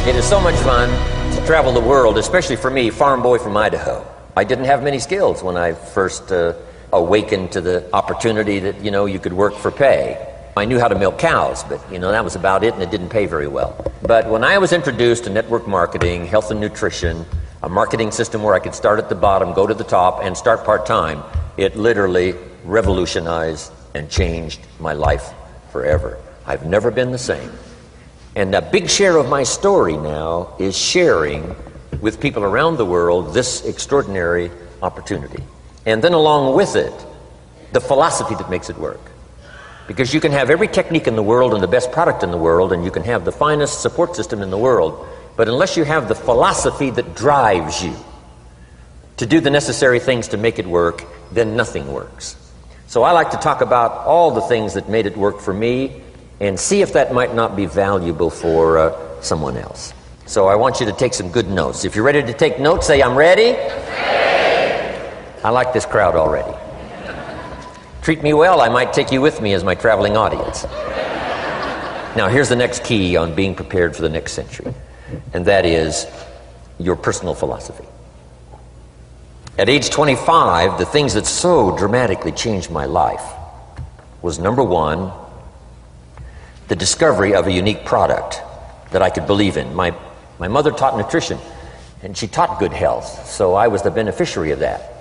It is so much fun to travel the world, especially for me, farm boy from Idaho. I didn't have many skills when I first awakened to the opportunity that, you could work for pay. I knew how to milk cows, but, that was about it, and it didn't pay very well. But when I was introduced to network marketing, health and nutrition, a marketing system where I could start at the bottom, go to the top, and start part-time, it literally revolutionized and changed my life forever. I've never been the same. And a big share of my story now is sharing with people around the world this extraordinary opportunity. And then along with it, the philosophy that makes it work. Because you can have every technique in the world and the best product in the world, and you can have the finest support system in the world, but unless you have the philosophy that drives you to do the necessary things to make it work, then nothing works. So I like to talk about all the things that made it work for me and see if that might not be valuable for someone else. So I want you to take some good notes. If you're ready to take notes, say, I'm ready. I like this crowd already. Treat me well, I might take you with me as my traveling audience. Now, here's the next key on being prepared for the next century, and that is your personal philosophy. At age 25, the things that so dramatically changed my life was, number one, the discovery of a unique product that I could believe in. My mother taught nutrition, and she taught good health, so I was the beneficiary of that.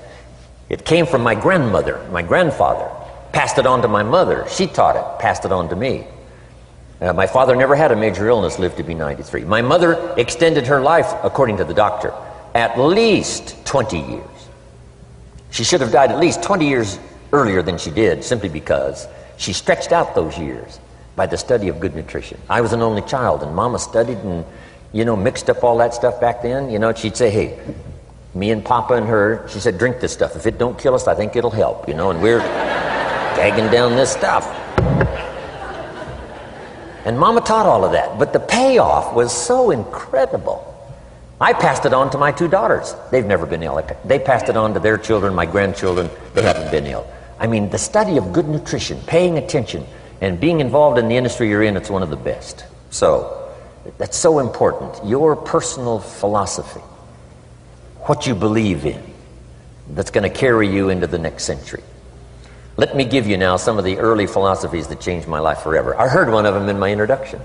It came from my grandmother. My grandfather passed it on to my mother. She taught it, passed it on to me. My father never had a major illness, lived to be 93. My mother extended her life, according to the doctor, at least 20 years. She should have died at least 20 years earlier than she did, simply because she stretched out those years by the study of good nutrition. I was an only child, and Mama studied and, mixed up all that stuff back then. She'd say, hey, me and Papa and her, she said, drink this stuff. If it don't kill us, I think it'll help, and we're gagging down this stuff. And Mama taught all of that, but the payoff was so incredible. I passed it on to my two daughters. They've never been ill. They passed it on to their children, my grandchildren. They haven't been ill. I mean, the study of good nutrition, paying attention, and being involved in the industry you're in, it's one of the best. So, that's so important. Your personal philosophy, what you believe in, that's going to carry you into the next century. Let me give you now some of the early philosophies that changed my life forever. I heard one of them in my introduction.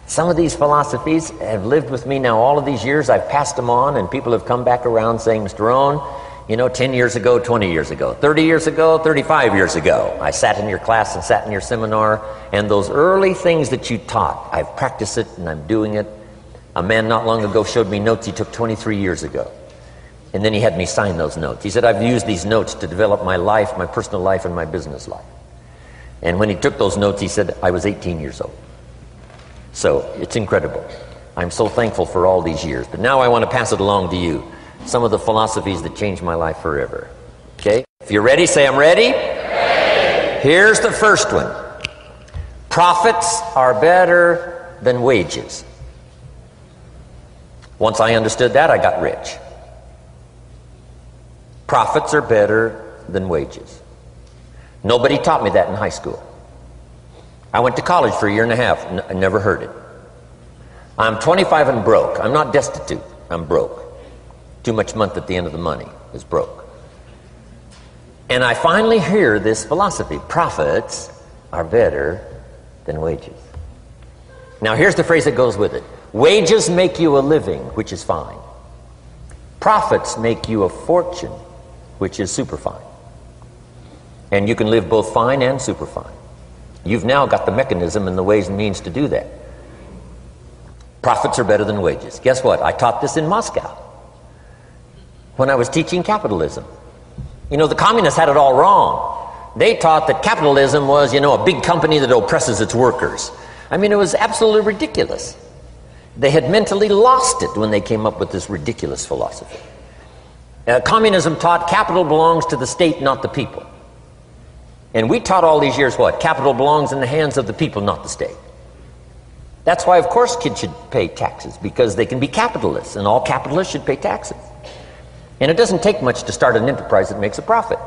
Some of these philosophies have lived with me now all of these years. I've passed them on, and people have come back around saying, Mr. Rohn, 10 years ago, 20 years ago, 30 years ago, 35 years ago, I sat in your class and sat in your seminar, and those early things that you taught, I've practiced it and I'm doing it. A man not long ago showed me notes he took 23 years ago. And then he had me sign those notes. He said, I've used these notes to develop my life, my personal life, and my business life. And when he took those notes, he said, I was 18 years old. So it's incredible. I'm so thankful for all these years. But now I want to pass it along to you. Some of the philosophies that changed my life forever. Okay? If you're ready, say I'm ready. Ready. Here's the first one. Profits are better than wages. Once I understood that, I got rich. Profits are better than wages. Nobody taught me that in high school. I went to college for a year and a half. I never heard it. I'm 25 and broke. I'm not destitute. I'm broke. Too much month at the end of the money is broke. And I finally hear this philosophy. Profits are better than wages. Now here's the phrase that goes with it. Wages make you a living, which is fine. Profits make you a fortune, which is super fine. And you can live both fine and super fine. You've now got the mechanism and the ways and means to do that. Profits are better than wages. Guess what? I taught this in Moscow when I was teaching capitalism. The communists had it all wrong. They taught that capitalism was, a big company that oppresses its workers. I mean, it was absolutely ridiculous. They had mentally lost it when they came up with this ridiculous philosophy. Communism taught capital belongs to the state, not the people. And we taught all these years what? Capital belongs in the hands of the people, not the state. That's why, of course, kids should pay taxes, because they can be capitalists, and all capitalists should pay taxes. And it doesn't take much to start an enterprise that makes a profit.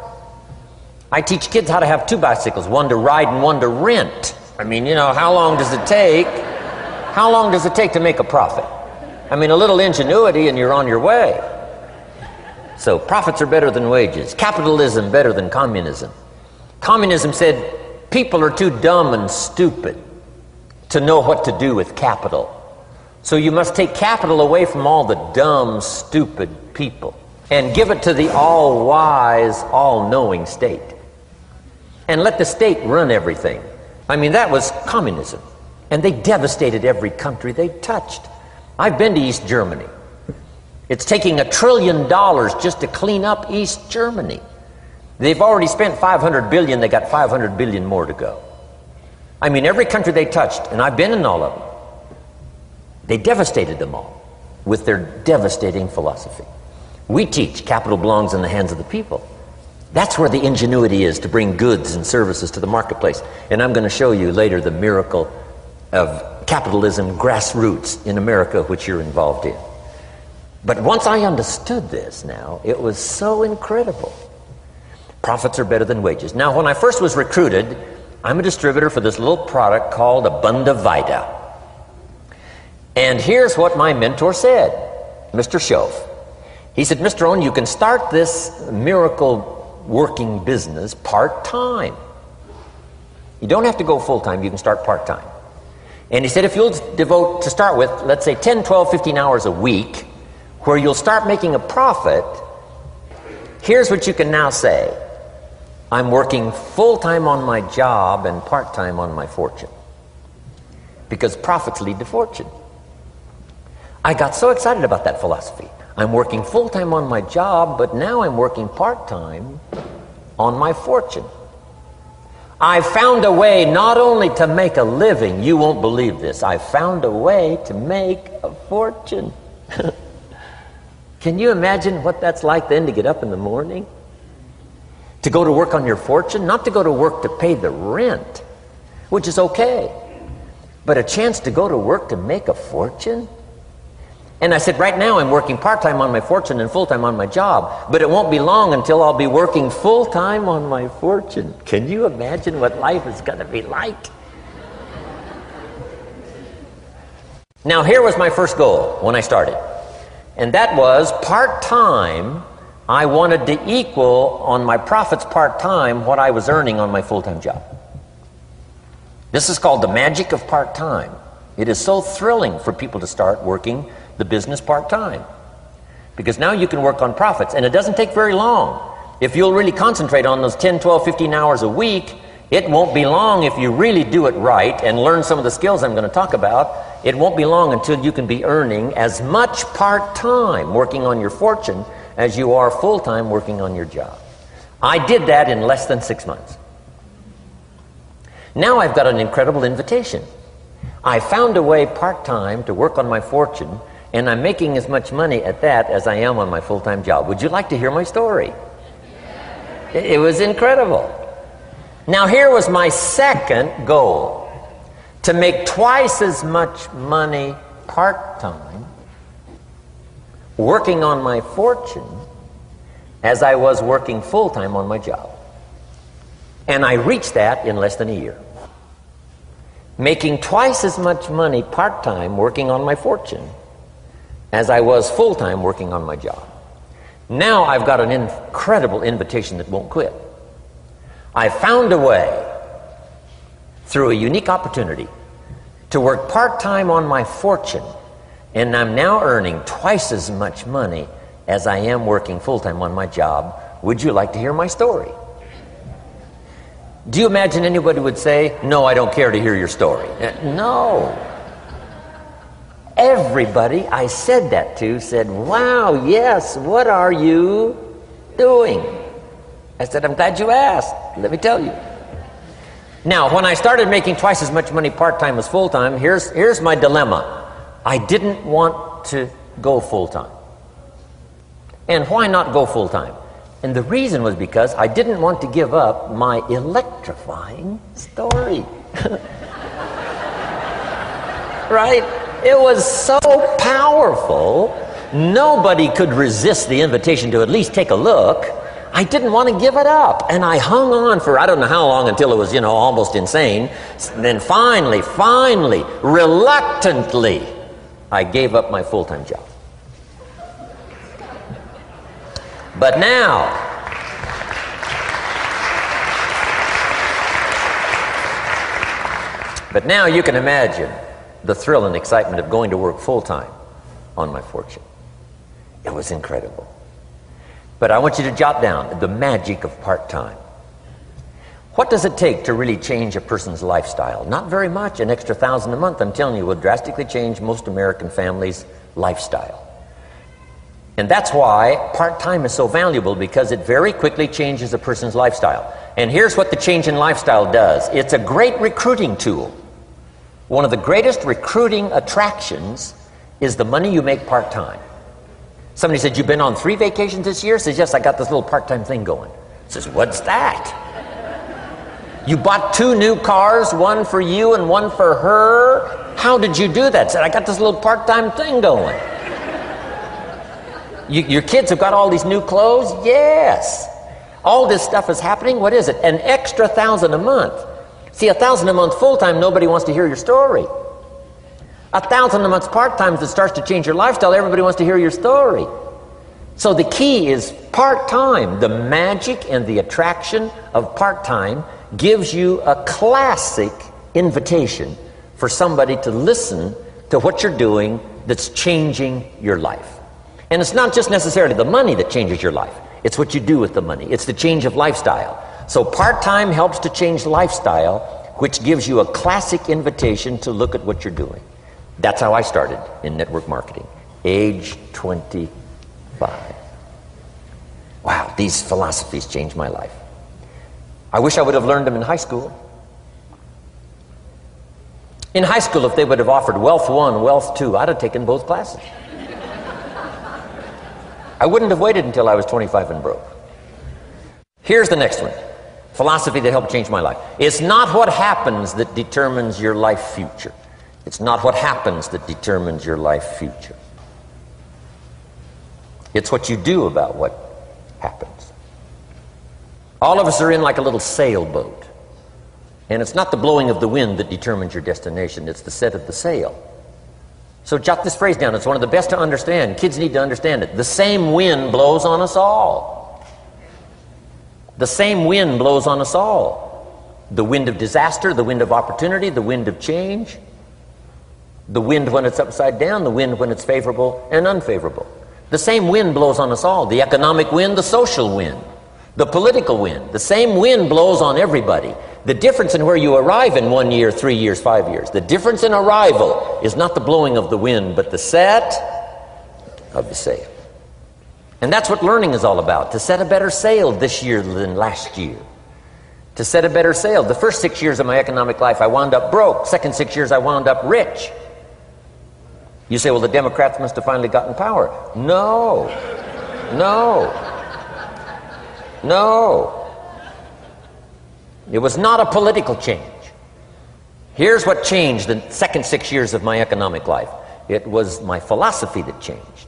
I teach kids how to have two bicycles, one to ride and one to rent. I mean, how long does it take How long does it take to make a profit? I mean, a little ingenuity and you're on your way. So profits are better than wages. Capitalism better than communism. Communism said people are too dumb and stupid to know what to do with capital. So you must take capital away from all the dumb, stupid people and give it to the all-wise, all-knowing state. And let the state run everything. I mean, that was communism. And they devastated every country they touched. I've been to East Germany. It's taking $1 trillion just to clean up East Germany. They've already spent $500 billion. They got $500 billion more to go. I mean, every country they touched, and I've been in all of them, they devastated them all with their devastating philosophy. We teach capital belongs in the hands of the people. That's where the ingenuity is to bring goods and services to the marketplace. And I'm going to show you later the miracle of capitalism grassroots in America, which you're involved in. But once I understood this now, it was so incredible. Profits are better than wages. Now, when I first was recruited, I'm a distributor for this little product called Abunda Vita. And here's what my mentor said, Mr. Schoaf. He said, Mr. Rohn, you can start this miracle working business part-time. You don't have to go full-time, you can start part-time. And he said, if you'll devote, to start with, let's say 10, 12, 15 hours a week, where you'll start making a profit, here's what you can now say. I'm working full-time on my job and part-time on my fortune. Because profits lead to fortune. I got so excited about that philosophy. I'm working full-time on my job, but now I'm working part-time on my fortune. I found a way not only to make a living, you won't believe this, I found a way to make a fortune. Can you imagine what that's like then to get up in the morning? To go to work on your fortune? Not to go to work to pay the rent, which is okay, but a chance to go to work to make a fortune? And I said, right now I'm working part-time on my fortune and full-time on my job, but it won't be long until I'll be working full-time on my fortune. Can you imagine what life is going to be like? Now, here was my first goal when I started. And that was part-time. I wanted to equal on my profits part-time what I was earning on my full-time job. This is called the magic of part-time. It is so thrilling for people to start working the business part-time, because now you can work on profits, and it doesn't take very long. If you'll really concentrate on those 10, 12, 15 hours a week, it won't be long if you really do it right and learn some of the skills I'm going to talk about. It won't be long until you can be earning as much part-time working on your fortune as you are full-time working on your job. I did that in less than 6 months. Now I've got an incredible invitation. I found a way part-time to work on my fortune, and I'm making as much money at that as I am on my full-time job. Would you like to hear my story? It was incredible. Now, here was my second goal, to make twice as much money part-time working on my fortune as I was working full-time on my job. And I reached that in less than a year. Making twice as much money part-time working on my fortune as I was full-time working on my job. Now I've got an incredible invitation that won't quit. I found a way, through a unique opportunity, to work part-time on my fortune, and I'm now earning twice as much money as I am working full-time on my job. Would you like to hear my story? Do you imagine anybody would say, no, I don't care to hear your story? No. Everybody I said that to said, wow, yes, what are you doing? I said, I'm glad you asked. Let me tell you. Now, when I started making twice as much money part-time as full-time, here's my dilemma. I didn't want to go full-time. And why not go full-time? And the reason was because I didn't want to give up my electrifying story. Right? It was so powerful, nobody could resist the invitation to at least take a look. I didn't want to give it up. And I hung on for I don't know how long until it was, almost insane. And then finally, reluctantly, I gave up my full-time job. But now you can imagine the thrill and excitement of going to work full-time on my fortune. It was incredible. But I want you to jot down the magic of part-time. What does it take to really change a person's lifestyle? Not very much. An extra $1,000 a month, I'm telling you, will drastically change most American families' lifestyle. And that's why part-time is so valuable, because it very quickly changes a person's lifestyle. And here's what the change in lifestyle does. It's a great recruiting tool. One of the greatest recruiting attractions is the money you make part-time. Somebody said, "You've been on 3 vacations this year?" Says, "Yes, I got this little part-time thing going." Says, "What's that?" "You bought 2 new cars, one for you and one for her. How did you do that?" Said, "I got this little part-time thing going." Your kids have got all these new clothes? Yes. All this stuff is happening. What is it? An extra $1,000 a month. See, $1,000 a month full-time, nobody wants to hear your story. $1,000 a month part-time that starts to change your lifestyle, everybody wants to hear your story. So the key is part-time. The magic and the attraction of part-time gives you a classic invitation for somebody to listen to what you're doing that's changing your life. And it's not just necessarily the money that changes your life. It's what you do with the money. It's the change of lifestyle. So part-time helps to change lifestyle, which gives you a classic invitation to look at what you're doing. That's how I started in network marketing, age 25. Wow, these philosophies changed my life. I wish I would have learned them in high school. In high school, if they would have offered Wealth 1, Wealth 2, I'd have taken both classes. I wouldn't have waited until I was 25 and broke. Here's the next one. Philosophy that helped change my life. It's not what happens that determines your life future. It's not what happens that determines your life future. It's what you do about what happens. All of us are in like a little sailboat. And it's not the blowing of the wind that determines your destination. It's the set of the sail. So jot this phrase down. It's one of the best to understand. Kids need to understand it. The same wind blows on us all. The same wind blows on us all. The wind of disaster, the wind of opportunity, the wind of change. The wind when it's upside down, the wind when it's favorable and unfavorable. The same wind blows on us all. The economic wind, the social wind, the political wind. The same wind blows on everybody. The difference in where you arrive in 1 year, 3 years, 5 years, the difference in arrival is not the blowing of the wind, but the set of the sail. And that's what learning is all about, to set a better sail this year than last year. To set a better sail. The first 6 years of my economic life, I wound up broke. Second 6 years, I wound up rich. You say, well, the Democrats must have finally gotten power. No. It was not a political change. Here's what changed the second 6 years of my economic life. It was my philosophy that changed.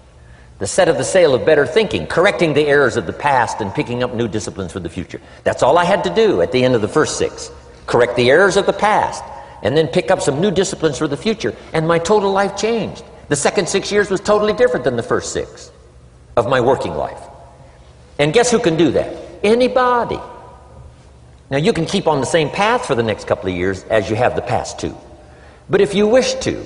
The set of the sail of better thinking, correcting the errors of the past and picking up new disciplines for the future. That's all I had to do at the end of the first 6. Correct the errors of the past and then pick up some new disciplines for the future. And my total life changed. The second 6 years was totally different than the first 6 of my working life. And guess who can do that? Anybody. Now you can keep on the same path for the next couple of years as you have the past 2. But if you wish to,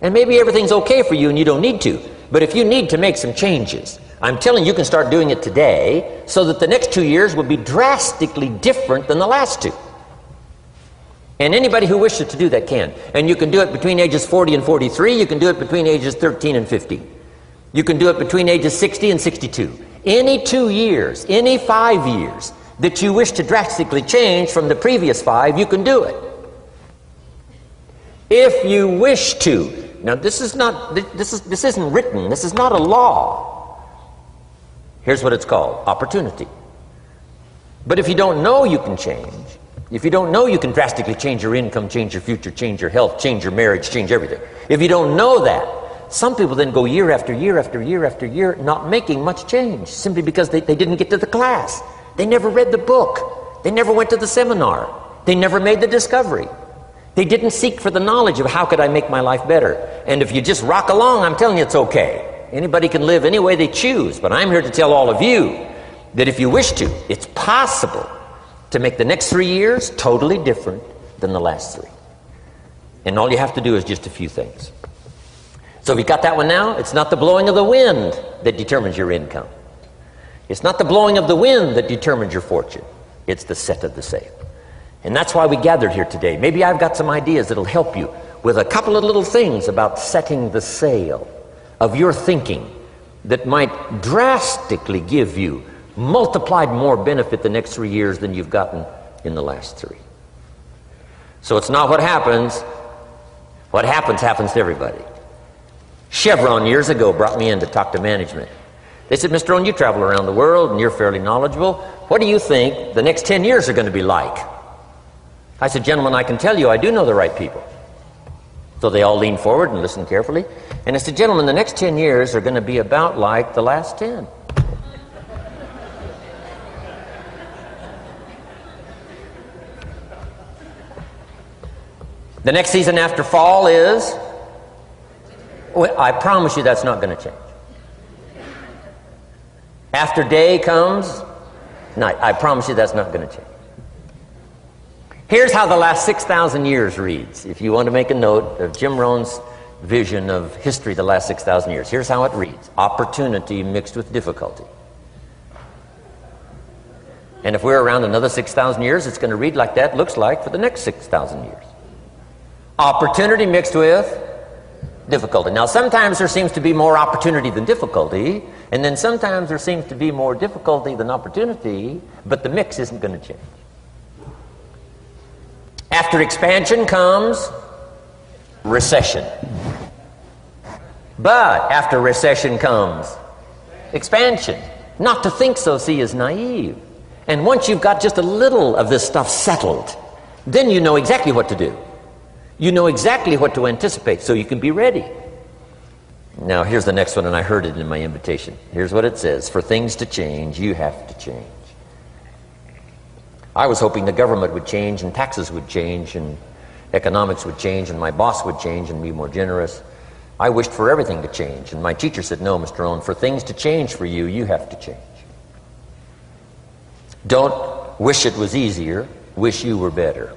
and maybe everything's okay for you and you don't need to, but if you need to make some changes, I'm telling you, you can start doing it today so that the next 2 years will be drastically different than the last 2. And anybody who wishes to do that can. And you can do it between ages 40 and 43. You can do it between ages 13 and 15. You can do it between ages 60 and 62. Any 2 years, any 5 years that you wish to drastically change from the previous 5, you can do it. If you wish to. Now this isn't written. This is not a law. Here's what it's called: opportunity. But if you don't know you can change, if you don't know you can drastically change your income, change your future, change your health, change your marriage, change everything, if you don't know that, Some people then go year after year after year after year not making much change simply because they didn't get to the class. They never read the book. They never went to the seminar. They never made the discovery. They didn't seek for the knowledge of how could I make my life better. And if you just rock along, I'm telling you it's okay. Anybody can live any way they choose, but I'm here to tell all of you that if you wish to, it's possible to make the next 3 years totally different than the last 3. And all you have to do is just a few things. So if you got that one now, it's not the blowing of the wind that determines your income. It's not the blowing of the wind that determines your fortune. It's the set of the sail. And that's why we gathered here today. Maybe I've got some ideas that'll help you with a couple of little things about setting the sail of your thinking that might drastically give you multiplied more benefit the next 3 years than you've gotten in the last 3. So it's not what happens. What happens to everybody. Chevron years ago brought me in to talk to management. They said, Mr. Rohn, you travel around the world and you're fairly knowledgeable. What do you think the next 10 years are going to be like? I said, gentlemen, I can tell you I do know the right people. So they all leaned forward and listened carefully. And I said, gentlemen, the next 10 years are going to be about like the last 10. The next season after fall is... Well, I promise you that's not going to change. After day comes night. I promise you that's not going to change. Here's how the last 6,000 years reads. If you want to make a note of Jim Rohn's vision of history the last 6,000 years, here's how it reads. Opportunity mixed with difficulty. And if we're around another 6,000 years, it's going to read like that looks like for the next 6,000 years. Opportunity mixed with difficulty. Now, sometimes there seems to be more opportunity than difficulty, and then sometimes there seems to be more difficulty than opportunity, but the mix isn't going to change. After expansion comes recession. But after recession comes expansion. Not to think so, see, is naive. And once you've got just a little of this stuff settled, then you know exactly what to do. You know exactly what to anticipate, so you can be ready. Now, here's the next one, and I heard it in my invitation. Here's what it says. For things to change, you have to change. I was hoping the government would change, and taxes would change, and economics would change, and my boss would change and be more generous. I wished for everything to change, and my teacher said, no, Mr. Rohn, for things to change for you, you have to change. Don't wish it was easier, wish you were better.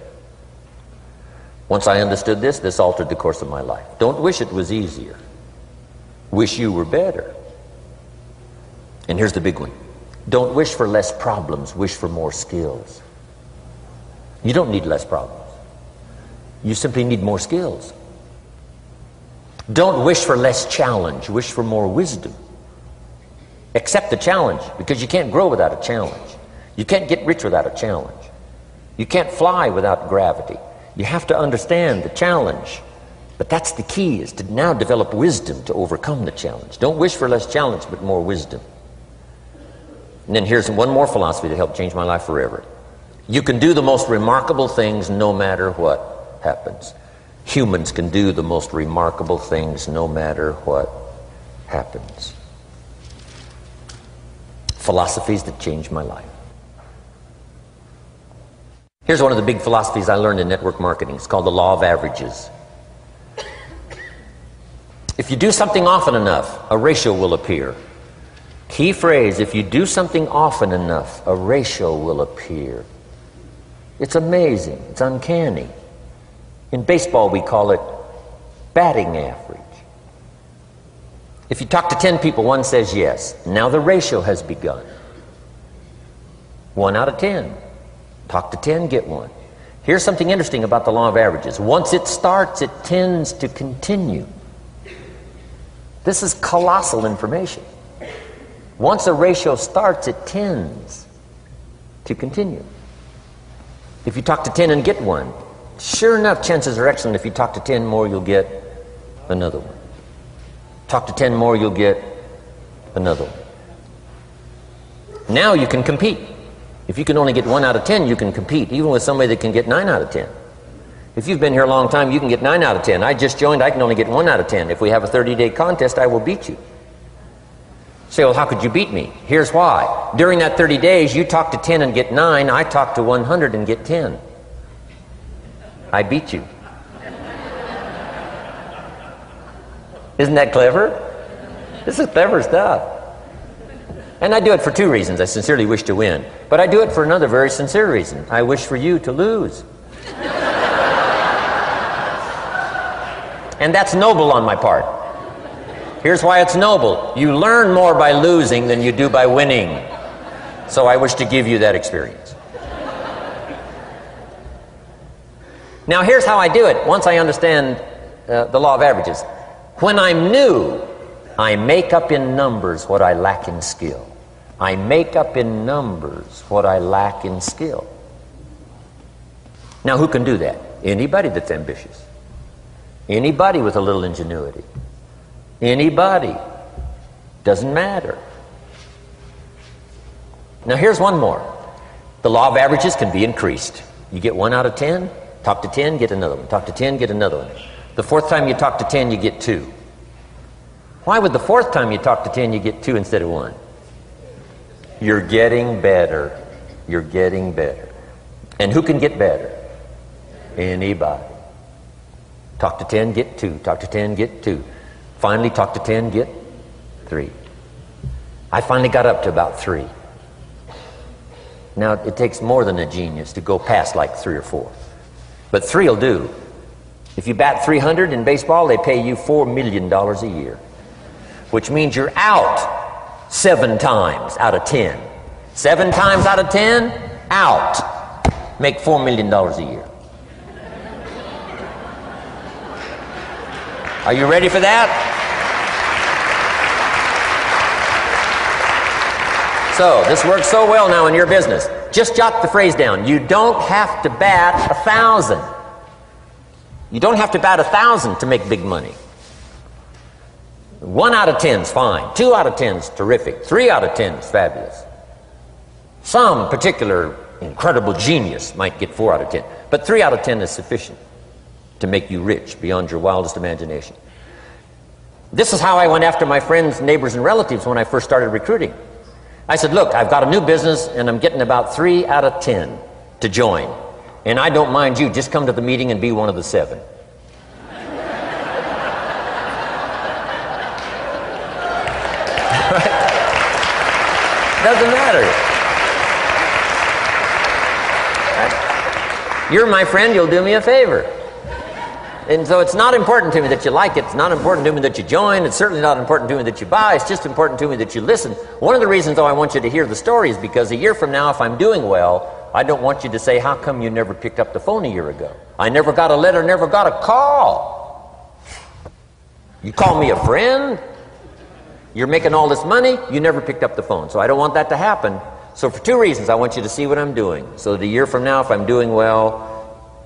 Once I understood this, this altered the course of my life. Don't wish it was easier. Wish you were better. And here's the big one. Don't wish for less problems, wish for more skills. You don't need less problems. You simply need more skills. Don't wish for less challenge, wish for more wisdom. Accept the challenge, because you can't grow without a challenge. You can't get rich without a challenge. You can't fly without gravity. You have to understand the challenge. But that's the key, is to now develop wisdom to overcome the challenge. Don't wish for less challenge, but more wisdom. And then here's one more philosophy that helped change my life forever. You can do the most remarkable things no matter what happens. Humans can do the most remarkable things no matter what happens. Philosophies that changed my life. Here's one of the big philosophies I learned in network marketing. It's called the law of averages. If you do something often enough, a ratio will appear. Key phrase, if you do something often enough, a ratio will appear. It's amazing. It's uncanny. In baseball, we call it batting average. If you talk to 10 people, one says yes. Now the ratio has begun. 1 out of 10. Talk to 10, get 1. Here's something interesting about the law of averages. Once it starts, it tends to continue. This is colossal information. Once a ratio starts, it tends to continue. If you talk to 10 and get 1, sure enough, chances are excellent if you talk to 10 more, you'll get another one. Talk to 10 more, you'll get another one. Now you can compete. If you can only get 1 out of 10, you can compete, even with somebody that can get 9 out of 10. If you've been here a long time, you can get 9 out of 10. I just joined, I can only get 1 out of 10. If we have a 30-day contest, I will beat you. Say, well, how could you beat me? Here's why. During that 30 days, you talk to 10 and get 9. I talk to 100 and get 10. I beat you. Isn't that clever? This is clever stuff. And I do it for 2 reasons. I sincerely wish to win. But I do it for another very sincere reason. I wish for you to lose. And that's noble on my part. Here's why it's noble. You learn more by losing than you do by winning. So I wish to give you that experience. Now here's how I do it once I understand the law of averages. When I'm new, I make up in numbers what I lack in skill. I make up in numbers what I lack in skill. Now who can do that? Anybody that's ambitious. Anybody with a little ingenuity. Anybody. Doesn't matter. Now here's one more. The law of averages can be increased. You get 1 out of 10, talk to 10, get another one. Talk to 10, get another one. The 4th time you talk to 10, you get 2. Why would the 4th time you talk to 10, you get 2 instead of 1? You're getting better. You're getting better. And who can get better? Anybody. Talk to 10, get 2. Talk to 10, get 2. Finally, talk to 10, get 3. I finally got up to about 3. Now, it takes more than a genius to go past like 3 or 4. But 3 will do. If you bat 300 in baseball, they pay you $4 million a year. Which means you're out 7 times out of 10. 7 times out of 10, out. Make $4 million a year. Are you ready for that? So, this works so well now in your business. Just jot the phrase down. You don't have to bat 1,000. You don't have to bat 1,000 to make big money. 1 out of 10 is fine. 2 out of 10 is terrific. 3 out of 10 is fabulous. Some particular incredible genius might get 4 out of 10. But 3 out of 10 is sufficient to make you rich beyond your wildest imagination. This is how I went after my friends, neighbors, and relatives when I first started recruiting. I said, look, I've got a new business and I'm getting about 3 out of 10 to join. And I don't mind you, just come to the meeting and be one of the 7. Doesn't matter. You're my friend, you'll do me a favor. And so it's not important to me that you like it. It's not important to me that you join. It's certainly not important to me that you buy. It's just important to me that you listen. One of the reasons, though, I want you to hear the story is because a year from now, if I'm doing well, I don't want you to say, how come you never picked up the phone a year ago? I never got a letter, never got a call. You call me a friend? You're making all this money? You never picked up the phone. So I don't want that to happen. So for 2 reasons, I want you to see what I'm doing. So that a year from now, if I'm doing well,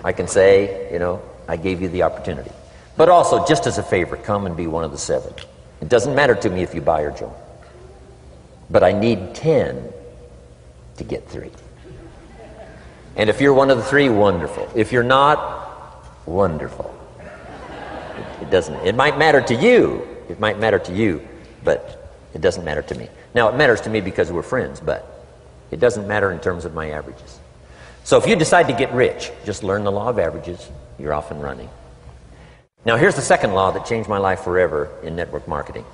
I can say, you know, I gave you the opportunity. But also, just as a favor, come and be one of the 7. It doesn't matter to me if you buy or join. But I need 10 to get 3. And if you're one of the 3, wonderful. If you're not, wonderful. It doesn't. It might matter to you. It might matter to you, but it doesn't matter to me. Now, it matters to me because we're friends, but it doesn't matter in terms of my averages. So if you decide to get rich, just learn the law of averages. You're off and running. Now, here's the second law that changed my life forever in network marketing.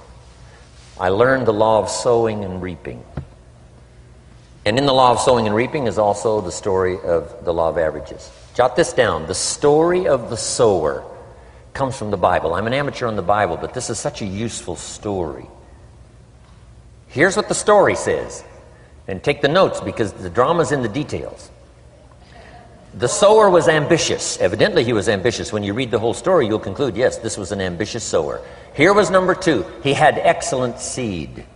I learned the law of sowing and reaping. And in the law of sowing and reaping is also the story of the law of averages. Jot this down. The story of the sower comes from the Bible. I'm an amateur on the Bible, but this is such a useful story. Here's what the story says. And take the notes because the drama's in the details. The sower was ambitious. Evidently he was ambitious. When you read the whole story, you'll conclude, yes, this was an ambitious sower. Here was number 2. He had excellent seed.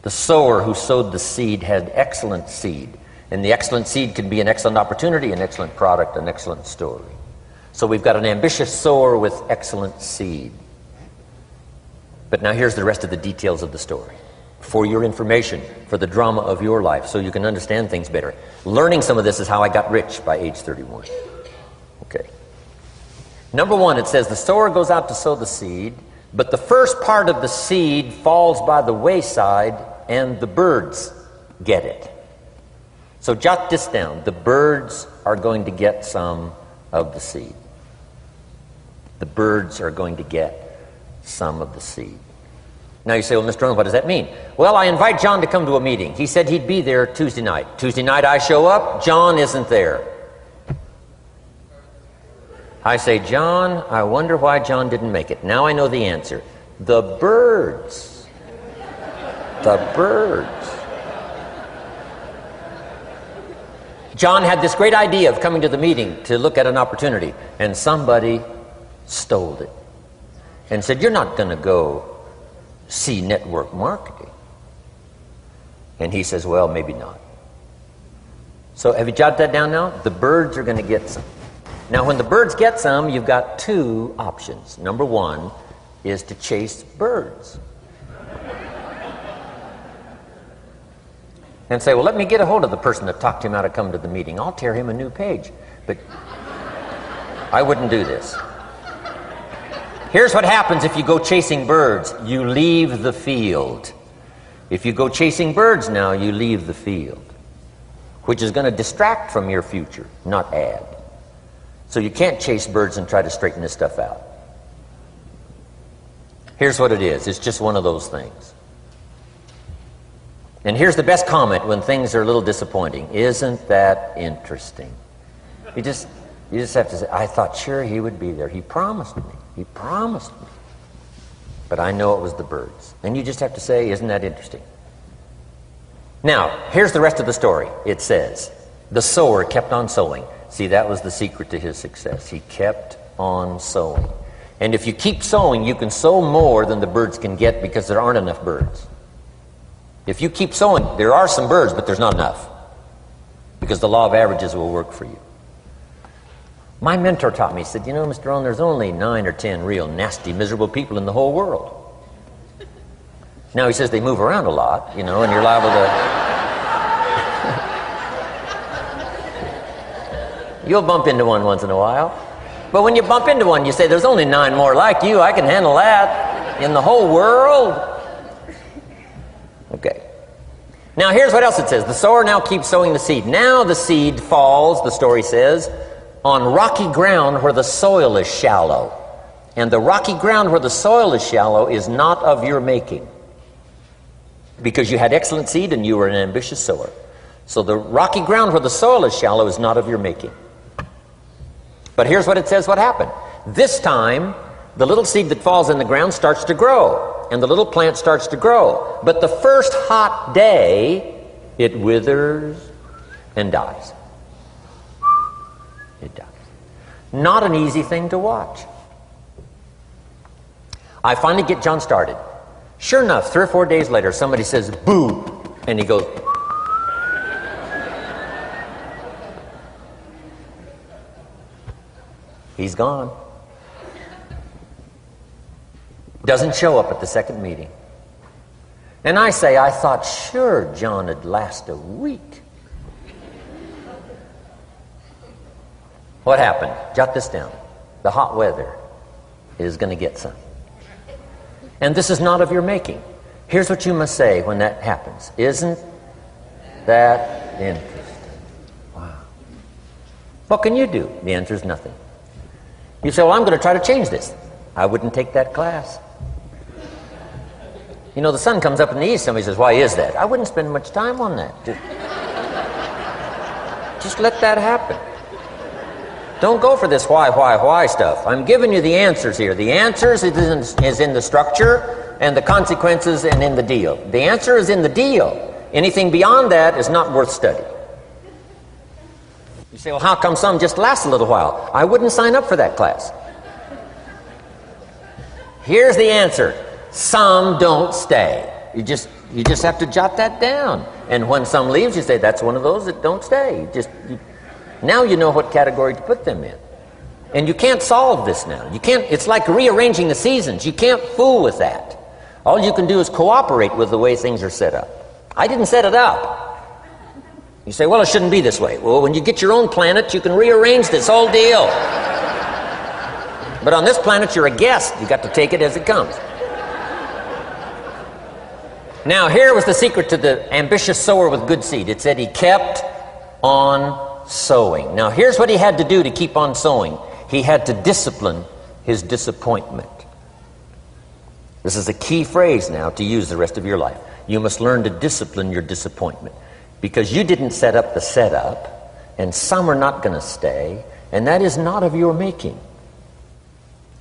The sower who sowed the seed had excellent seed. And the excellent seed can be an excellent opportunity, an excellent product, an excellent story. So we've got an ambitious sower with excellent seed. But now here's the rest of the details of the story. For your information, for the drama of your life, so you can understand things better. Learning some of this is how I got rich by age 31. Number one, it says the sower goes out to sow the seed, but the first part of the seed falls by the wayside and the birds get it. So jot this down. The birds are going to get some of the seed. The birds are going to get some of the seed. Now you say, well, Mr. Rohn, what does that mean? Well, I invite John to come to a meeting. He said he'd be there Tuesday night. Tuesday night I show up, John isn't there. I say, John, I wonder why John didn't make it. Now I know the answer. The birds. The birds. John had this great idea of coming to the meeting to look at an opportunity, and somebody stole it and said, you're not going to go see network marketing. And he says, well, maybe not. So have you jotted that down now? The birds are going to get some. Now, when the birds get some, you've got two options. Number one is to chase birds. And say, well, let me get a hold of the person that talked him out of coming to the meeting. I'll tear him a new page. But I wouldn't do this. Here's what happens if you go chasing birds. You leave the field. If you go chasing birds now, you leave the field, which is going to distract from your future, not add. So you can't chase birds and try to straighten this stuff out. Here's what it is. It's just one of those things. And here's the best comment when things are a little disappointing. Isn't that interesting? You just have to say, I thought sure he would be there. He promised me. He promised me. But I know it was the birds. And you just have to say, isn't that interesting? Now, here's the rest of the story. It says, the sower kept on sowing. See, that was the secret to his success. He kept on sowing. And if you keep sowing, you can sow more than the birds can get because there aren't enough birds. If you keep sowing, there are some birds, but there's not enough. Because the law of averages will work for you. My mentor taught me, he said, you know, Mr. Rohn, there's only 9 or 10 real nasty, miserable people in the whole world. Now he says they move around a lot, you know, and you're liable to... You'll bump into one once in a while. But when you bump into one, you say, there's only 9 more like you. I can handle that in the whole world. Okay. Now here's what else it says. The sower now keeps sowing the seed. Now the seed falls, the story says, on rocky ground where the soil is shallow. And the rocky ground where the soil is shallow is not of your making. Because you had excellent seed and you were an ambitious sower. So the rocky ground where the soil is shallow is not of your making. But here's what it says what happened. This time, the little seed that falls in the ground starts to grow. And the little plant starts to grow. But the first hot day, it withers and dies. It dies. Not an easy thing to watch. I finally get John started. Sure enough, 3 or 4 days later, somebody says, boo! And he goes... He's gone. Doesn't show up at the second meeting. And I say, I thought sure John would last a week. What happened? Jot this down. The hot weather is going to get some. And this is not of your making. Here's what you must say when that happens. Isn't that interesting? Wow. What can you do? The answer is nothing. You say, well, I'm going to try to change this. I wouldn't take that class. You know, the sun comes up in the east. Somebody says, why is that? I wouldn't spend much time on that. Just let that happen. Don't go for this why stuff. I'm giving you the answers here. The answers is in the structure and the consequences and in the deal. The answer is in the deal. Anything beyond that is not worth study. You say, well, how come some just last a little while? I wouldn't sign up for that class. Here's the answer. Some don't stay. You just have to jot that down. And when some leaves, you say, that's one of those that don't stay. Now you know what category to put them in. And you can't solve this now. You can't. It's like rearranging the seasons. You can't fool with that. All you can do is cooperate with the way things are set up. I didn't set it up. You say, well, it shouldn't be this way. Well, when you get your own planet, you can rearrange this whole deal. But on this planet, you're a guest. You got to take it as it comes. Now, here was the secret to the ambitious sower with good seed. It said he kept on sowing. Now, here's what he had to do to keep on sowing. He had to discipline his disappointment. This is a key phrase now to use the rest of your life. You must learn to discipline your disappointment, because you didn't set up the setup, and some are not going to stay, and that is not of your making.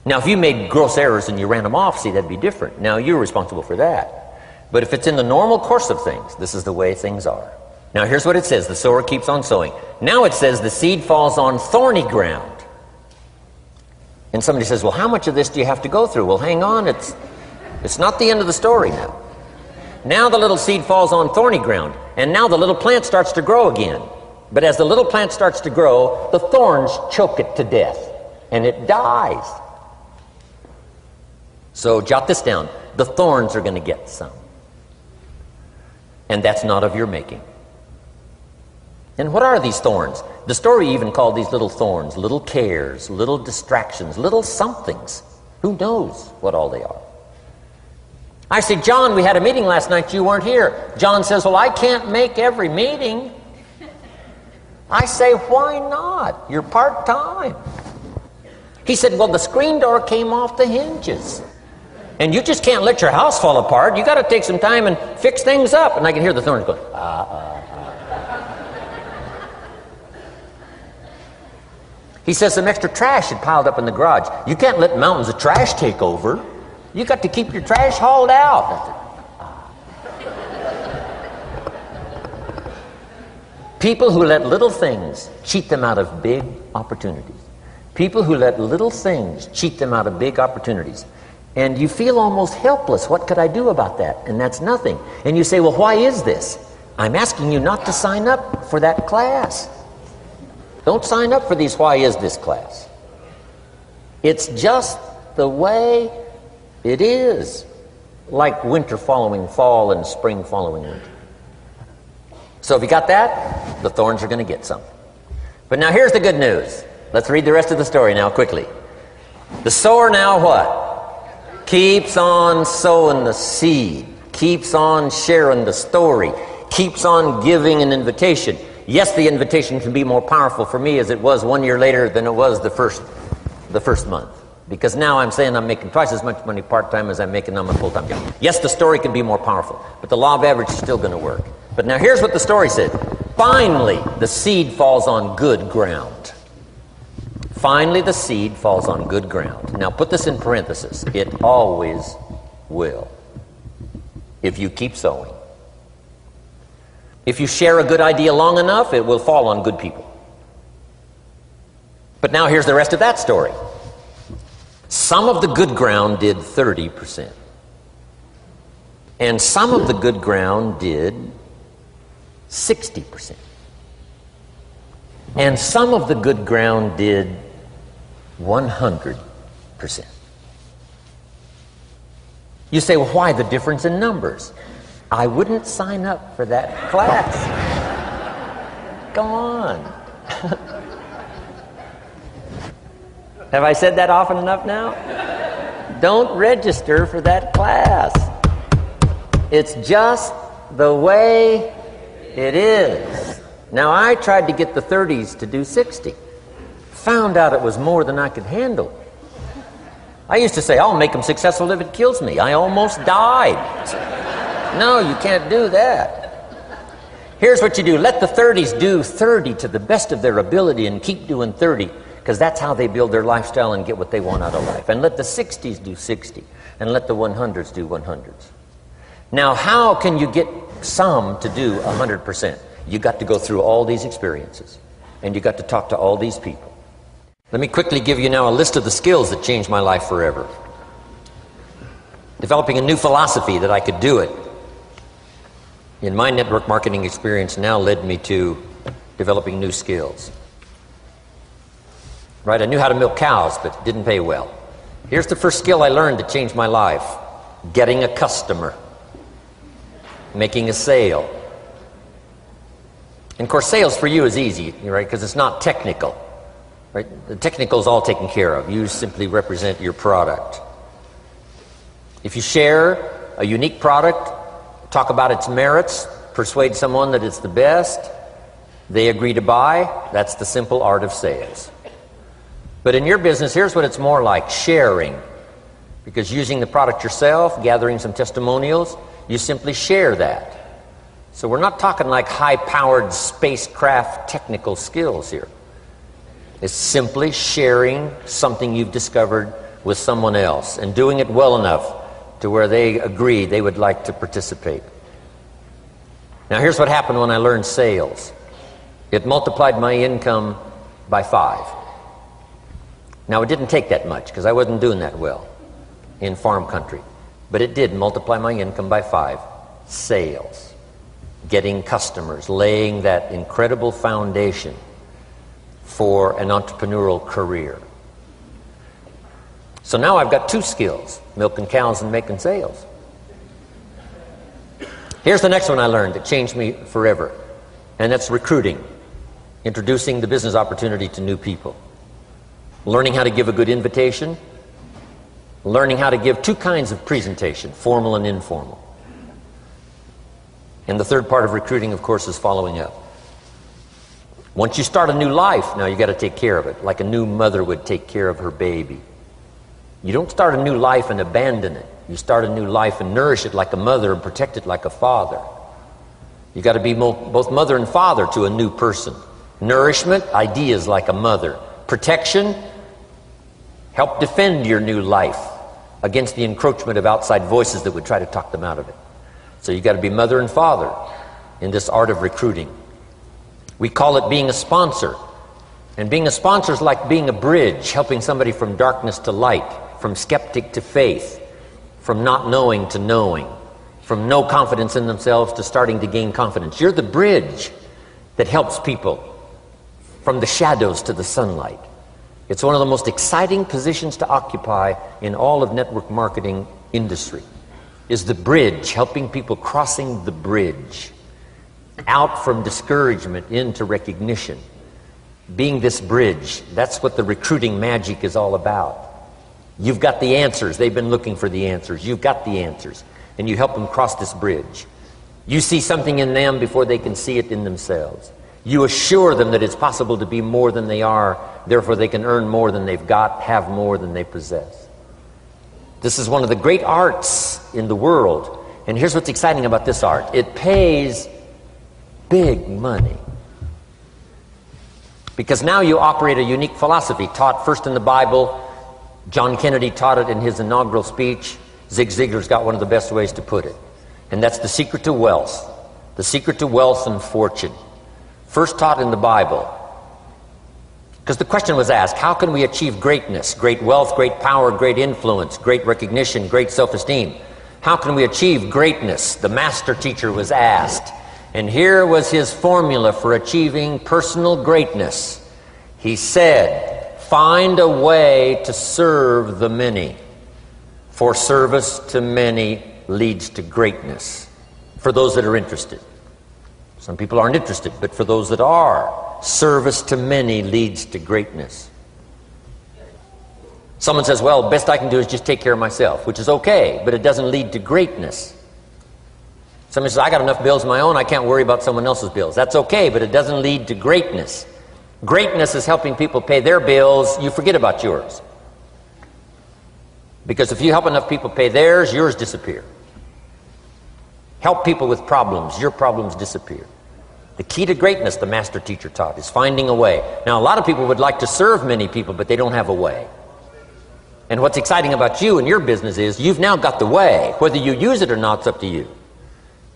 Now, if you made gross errors and you ran them off, see, that'd be different. Now, you're responsible for that. But if it's in the normal course of things, this is the way things are. Now, here's what it says. The sower keeps on sowing. Now it says the seed falls on thorny ground. And somebody says, well, how much of this do you have to go through? Well, hang on. It's not the end of the story now. Now the little seed falls on thorny ground. And now the little plant starts to grow again. But as the little plant starts to grow, the thorns choke it to death. And it dies. So jot this down. The thorns are going to get some. And that's not of your making. And what are these thorns? The story even called these little thorns, little cares, little distractions, little somethings. Who knows what all they are? I said, John, we had a meeting last night. You weren't here. John says, well, I can't make every meeting. I say, why not? You're part-time. He said, well, the screen door came off the hinges. And you just can't let your house fall apart. You got to take some time and fix things up. And I can hear the thorns going, He says some extra trash had piled up in the garage. You can't let mountains of trash take over. You got to keep your trash hauled out. People who let little things cheat them out of big opportunities. People who let little things cheat them out of big opportunities. And you feel almost helpless. What could I do about that? And that's nothing. And you say, well, why is this? I'm asking you not to sign up for that class. Don't sign up for these why is this class. It's just the way it is. Like winter following fall and spring following winter. So if you got that, the thorns are going to get some. But now here's the good news. Let's read the rest of the story now quickly. The sower now what? Keeps on sowing the seed, keeps on sharing the story, keeps on giving an invitation. Yes, the invitation can be more powerful for me as it was 1 year later than it was the first month. Because now I'm saying I'm making twice as much money part-time as I'm making on my full-time job. Yes, the story can be more powerful, but the law of average is still going to work. But now here's what the story said. Finally, the seed falls on good ground. Finally, the seed falls on good ground. Now, put this in parentheses. It always will, if you keep sowing. If you share a good idea long enough, it will fall on good people. But now here's the rest of that story. Some of the good ground did 30%. And some of the good ground did 60%. And some of the good ground did 100%. You say, well, why the difference in numbers? I wouldn't sign up for that class. Go on. Have I said that often enough now? Don't register for that class. It's just the way it is. Now, I tried to get the 30s to do 60. Found out it was more than I could handle. I used to say, I'll make them successful if it kills me. I almost died. No, you can't do that. Here's what you do. Let the 30s do 30 to the best of their ability and keep doing 30, because that's how they build their lifestyle and get what they want out of life. And let the 60s do 60, and let the 100s do 100s. Now, how can you get some to do 100%? You got to go through all these experiences, and you got to talk to all these people. Let me quickly give you now a list of the skills that changed my life forever. Developing a new philosophy that I could do it in my network marketing experience now led me to developing new skills. Right, I knew how to milk cows, but it didn't pay well. Here's the first skill I learned that changed my life. Getting a customer. Making a sale. And of course, sales for you is easy, right, because it's not technical. Right? The technical is all taken care of. You simply represent your product. If you share a unique product, talk about its merits, persuade someone that it's the best, they agree to buy, that's the simple art of sales. But in your business, here's what it's more like: sharing. Because using the product yourself, gathering some testimonials, you simply share that. So we're not talking like high-powered spacecraft technical skills here. It's simply sharing something you've discovered with someone else and doing it well enough to where they agree they would like to participate. Now here's what happened when I learned sales. It multiplied my income by 5. Now it didn't take that much because I wasn't doing that well in farm country. But it did multiply my income by 5. Sales. Getting customers. Laying that incredible foundation for an entrepreneurial career. So now I've got 2 skills: milking cows and making sales. Here's the next one I learned that changed me forever, and that's recruiting. Introducing the business opportunity to new people. Learning how to give a good invitation. Learning how to give 2 kinds of presentation, formal and informal. And the third part of recruiting, of course, is following up. Once you start a new life, now you got to take care of it, like a new mother would take care of her baby. You don't start a new life and abandon it. You start a new life and nourish it like a mother and protect it like a father. You got to be both mother and father to a new person. Nourishment, ideas like a mother. Protection, help defend your new life against the encroachment of outside voices that would try to talk them out of it. So you got to be mother and father in this art of recruiting. We call it being a sponsor. And being a sponsor is like being a bridge, helping somebody from darkness to light, from skeptic to faith, from not knowing to knowing, from no confidence in themselves to starting to gain confidence. You're the bridge that helps people from the shadows to the sunlight. It's one of the most exciting positions to occupy in all of network marketing industry, is the bridge, helping people crossing the bridge out from discouragement into recognition. Being this bridge, that's what the recruiting magic is all about. You've got the answers. They've been looking for the answers. You've got the answers. And you help them cross this bridge. You see something in them before they can see it in themselves. You assure them that it's possible to be more than they are, therefore they can earn more than they've got, have more than they possess. This is one of the great arts in the world. And here's what's exciting about this art. It pays big money. Because now you operate a unique philosophy taught first in the Bible. John Kennedy taught it in his inaugural speech. Zig Ziglar's got one of the best ways to put it. And that's the secret to wealth. The secret to wealth and fortune. First taught in the Bible. Because the question was asked, how can we achieve greatness, great wealth, great power, great influence, great recognition, great self-esteem? How can we achieve greatness? The master teacher was asked. And here was his formula for achieving personal greatness. He said, find a way to serve the many, for service to many leads to greatness. For those that are interested. Some people aren't interested, but for those that are, service to many leads to greatness. Someone says, well, best I can do is just take care of myself, which is okay, but it doesn't lead to greatness. Someone says, I got enough bills of my own, I can't worry about someone else's bills. That's okay, but it doesn't lead to greatness. Greatness is helping people pay their bills, you forget about yours. Because if you help enough people pay theirs, yours disappear. Help people with problems, your problems disappear. The key to greatness, the master teacher taught, is finding a way. Now, a lot of people would like to serve many people, but they don't have a way. And what's exciting about you and your business is you've now got the way. Whether you use it or not, it's up to you.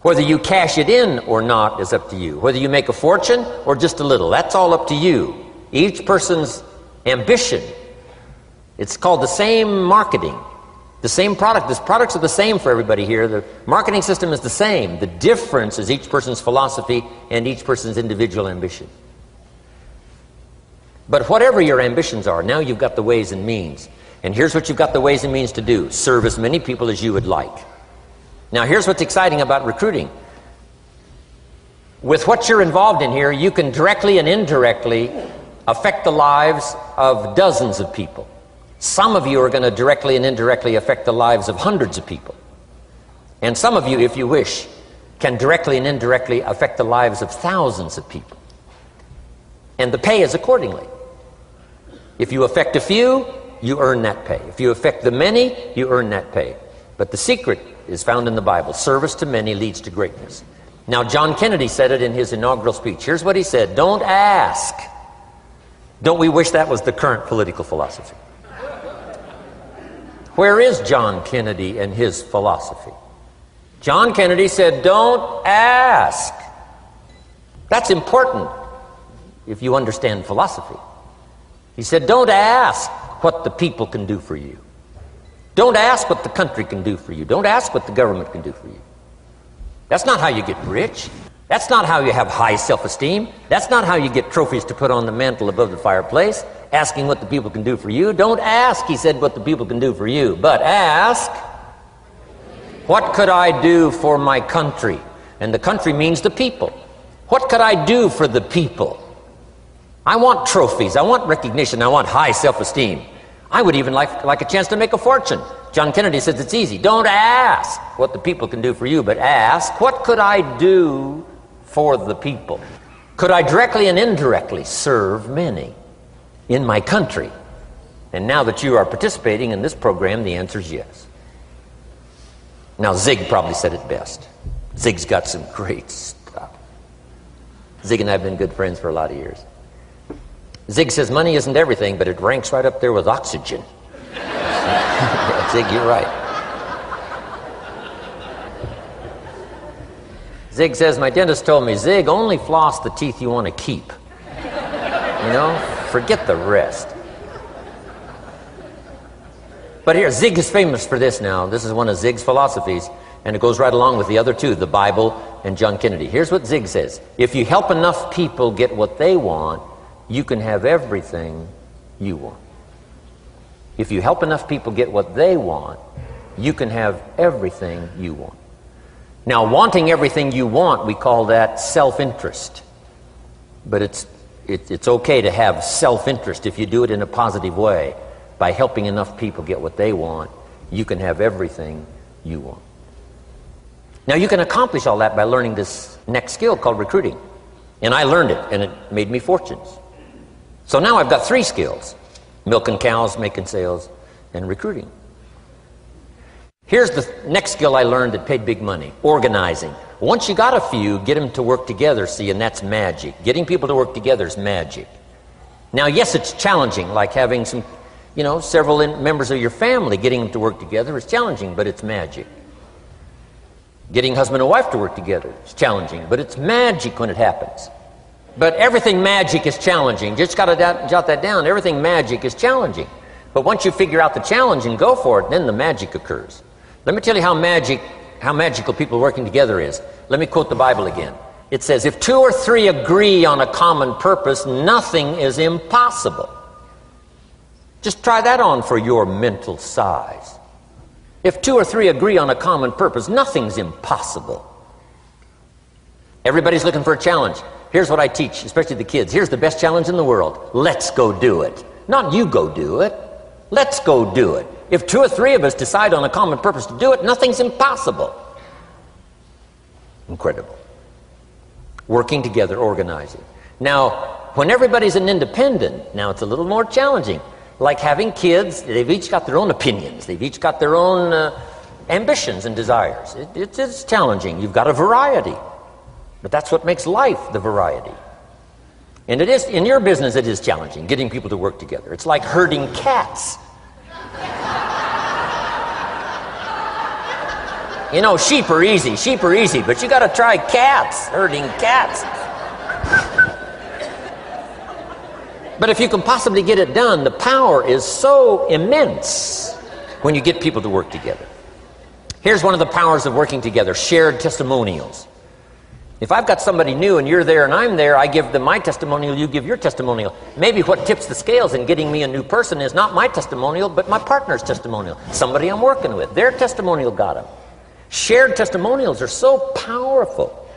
Whether you cash it in or not is up to you. Whether you make a fortune or just a little, that's all up to you. Each person's ambition. It's called the same marketing. The same product. The products are the same for everybody here. The marketing system is the same. The difference is each person's philosophy and each person's individual ambition. But whatever your ambitions are, now you've got the ways and means. And here's what you've got the ways and means to do. Serve as many people as you would like. Now here's what's exciting about recruiting. With what you're involved in here, you can directly and indirectly affect the lives of dozens of people. Some of you are going to directly and indirectly affect the lives of hundreds of people. And some of you, if you wish, can directly and indirectly affect the lives of thousands of people. And the pay is accordingly. If you affect a few, you earn that pay. If you affect the many, you earn that pay. But the secret is found in the Bible. Service to many leads to greatness. Now, John Kennedy said it in his inaugural speech. Here's what he said: don't ask. Don't we wish that was the current political philosophy? Where is John Kennedy and his philosophy? John Kennedy said, don't ask. That's important if you understand philosophy. He said, don't ask what the people can do for you. Don't ask what the country can do for you. Don't ask what the government can do for you. That's not how you get rich. That's not how you have high self-esteem. That's not how you get trophies to put on the mantle above the fireplace, asking what the people can do for you. Don't ask, he said, what the people can do for you, but ask, what could I do for my country? And the country means the people. What could I do for the people? I want trophies. I want recognition. I want high self-esteem. I would even like a chance to make a fortune. John Kennedy says it's easy. Don't ask what the people can do for you, but ask, what could I do for the people? Could I directly and indirectly serve many in my country? And now that you are participating in this program, the answer is yes. Now, Zig probably said it best. Zig's got some great stuff. Zig and I have been good friends for a lot of years. Zig says money isn't everything, but it ranks right up there with oxygen. Yeah, Zig, you're right. Zig says, my dentist told me, Zig, only floss the teeth you want to keep. You know, forget the rest. But here, Zig is famous for this now. This is one of Zig's philosophies, and it goes right along with the other two, the Bible and John Kennedy. Here's what Zig says: if you help enough people get what they want, you can have everything you want. If you help enough people get what they want, you can have everything you want. Now, wanting everything you want, we call that self-interest. But it's okay to have self-interest if you do it in a positive way. By helping enough people get what they want, you can have everything you want. Now, you can accomplish all that by learning this next skill called recruiting. And I learned it, and it made me fortunes. So now I've got 3 skills: milking cows, making sales, and recruiting. Here's the next skill I learned that paid big money: organizing. Once you got a few, get them to work together, see, and that's magic. Getting people to work together is magic. Now, yes, it's challenging, like having several members of your family, getting them to work together is challenging, but it's magic. Getting husband and wife to work together is challenging, but it's magic when it happens. But everything magic is challenging. Just got to jot that down. Everything magic is challenging. But once you figure out the challenge and go for it, then the magic occurs. Let me tell you how magical people working together is. Let me quote the Bible again. It says, if 2 or 3 agree on a common purpose, nothing is impossible. Just try that on for your mental size. If 2 or 3 agree on a common purpose, nothing's impossible. Everybody's looking for a challenge. Here's what I teach, especially the kids. Here's the best challenge in the world. Let's go do it. Not you go do it. Let's go do it. If 2 or 3 of us decide on a common purpose to do it, nothing's impossible. Incredible. Working together, organizing. Now, when everybody's an independent, now it's a little more challenging. Like having kids, they've each got their own opinions. They've each got their own ambitions and desires. It's challenging. You've got a variety. But that's what makes life, the variety. And it is, in your business, it is challenging, getting people to work together. It's like herding cats. You know, sheep are easy, but you got to try cats, herding cats. But if you can possibly get it done, the power is so immense when you get people to work together. Here's one of the powers of working together: shared testimonials. If I've got somebody new and you're there and I'm there, I give them my testimonial, you give your testimonial. Maybe what tips the scales in getting me a new person is not my testimonial, but my partner's testimonial. Somebody I'm working with, their testimonial got them. Shared testimonials are so powerful.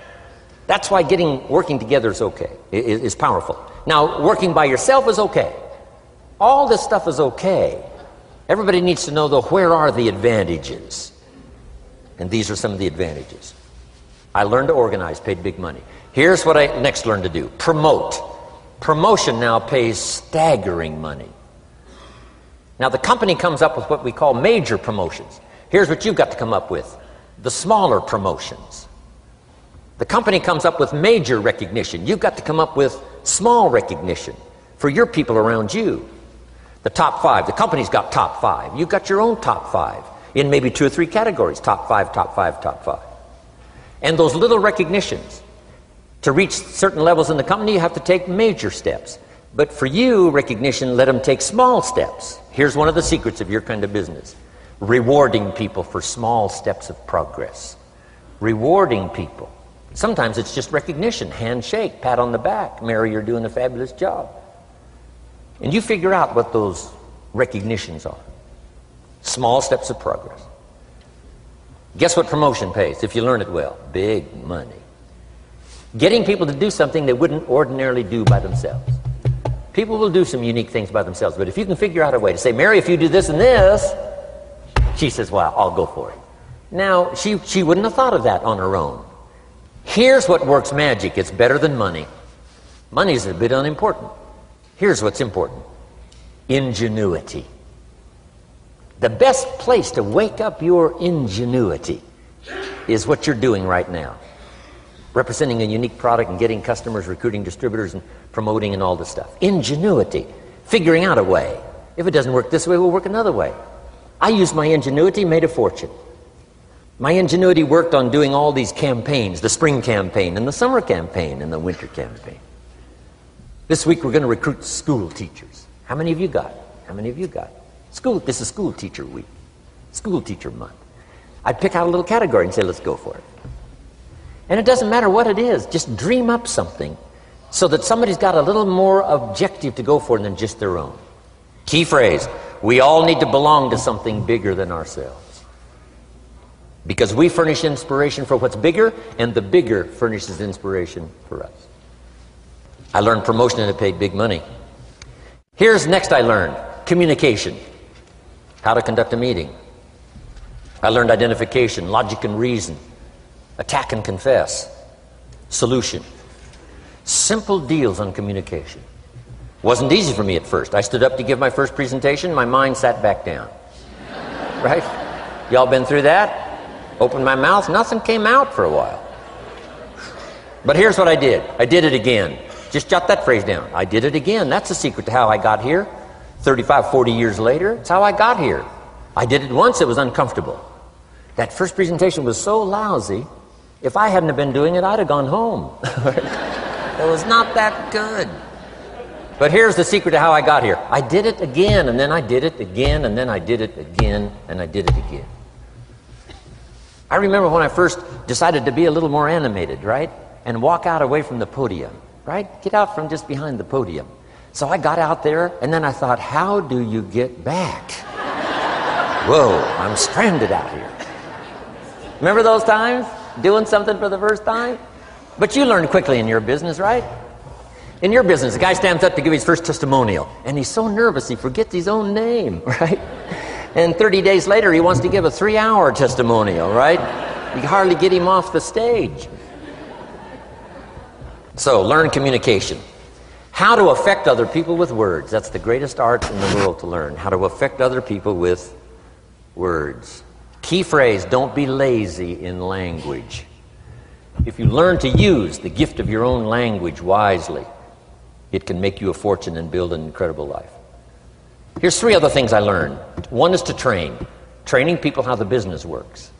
That's why working together is okay, is powerful. Now, working by yourself is okay. All this stuff is okay. Everybody needs to know, though, where are the advantages? And these are some of the advantages. I learned to organize, paid big money. Here's what I next learned to do. Promote. Promotion now pays staggering money. Now, the company comes up with what we call major promotions. Here's what you've got to come up with. The smaller promotions. The company comes up with major recognition. You've got to come up with small recognition for your people around you. The top 5. The company's got top 5. You've got your own top 5 in maybe 2 or 3 categories. Top 5, top 5, top 5. And those little recognitions. To reach certain levels in the company, you have to take major steps. But for you, recognition, let them take small steps. Here's one of the secrets of your kind of business. Rewarding people for small steps of progress. Rewarding people. Sometimes it's just recognition, handshake, pat on the back. Mary, you're doing a fabulous job. And you figure out what those recognitions are. Small steps of progress. Guess what promotion pays if you learn it well? Big money. Getting people to do something they wouldn't ordinarily do by themselves. People will do some unique things by themselves, but if you can figure out a way to say, Mary, if you do this and this, she says, well, I'll go for it. Now, she wouldn't have thought of that on her own. Here's what works magic. It's better than money. Money's a bit unimportant. Here's what's important. Ingenuity. The best place to wake up your ingenuity is what you're doing right now. Representing a unique product and getting customers, recruiting distributors, and promoting and all this stuff. Ingenuity. Figuring out a way. If it doesn't work this way, we'll work another way. I used my ingenuity, made a fortune. My ingenuity worked on doing all these campaigns, the spring campaign and the summer campaign and the winter campaign. This week we're going to recruit school teachers. How many of you got? How many of you got? This is school teacher week. School teacher month. I'd pick out a little category and say, let's go for it. And it doesn't matter what it is, just dream up something so that somebody's got a little more objective to go for than just their own. Key phrase, we all need to belong to something bigger than ourselves. Because we furnish inspiration for what's bigger, and the bigger furnishes inspiration for us. I learned promotion and it paid big money. Here's next I learned, communication. How to conduct a meeting. I learned identification, logic and reason. Attack and confess. Solution. Simple deals on communication. Wasn't easy for me at first. I stood up to give my first presentation, my mind sat back down. Right? Y'all been through that? Opened my mouth, nothing came out for a while. But here's what I did. I did it again. Just jot that phrase down. I did it again. That's the secret to how I got here. 35, 40 years later, it's how I got here. I did it once, it was uncomfortable. That first presentation was so lousy, if I hadn't have been doing it, I'd have gone home. It was not that good. But here's the secret to how I got here. I did it again, and then I did it again, and then I did it again, and I did it again. I remember when I first decided to be a little more animated, right? And walk out away from the podium, right? Get out from just behind the podium. So I got out there, and then I thought, how do you get back? Whoa, I'm stranded out here. Remember those times? Doing something for the first time? But you learn quickly in your business, right? In your business, a guy stands up to give his first testimonial, and he's so nervous he forgets his own name, right? And 30 days later, he wants to give a 3-hour testimonial, right? You can hardly get him off the stage. So, learn communication. How to affect other people with words. That's the greatest art in the world to learn. How to affect other people with words. Key phrase, don't be lazy in language. If you learn to use the gift of your own language wisely, it can make you a fortune and build an incredible life. Here's 3 other things I learned. One is to train. Training people how the business works.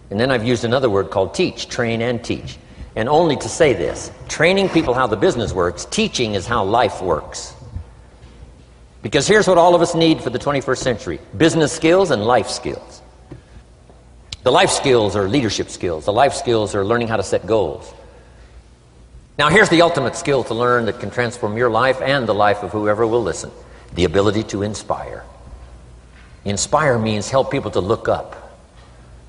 And then I've used another word called teach. Train and teach. And only to say this, training people how the business works, teaching is how life works. Because here's what all of us need for the 21st century. Business skills and life skills. The life skills are leadership skills. The life skills are learning how to set goals. Now here's the ultimate skill to learn that can transform your life and the life of whoever will listen. The ability to inspire. Inspire means help people to look up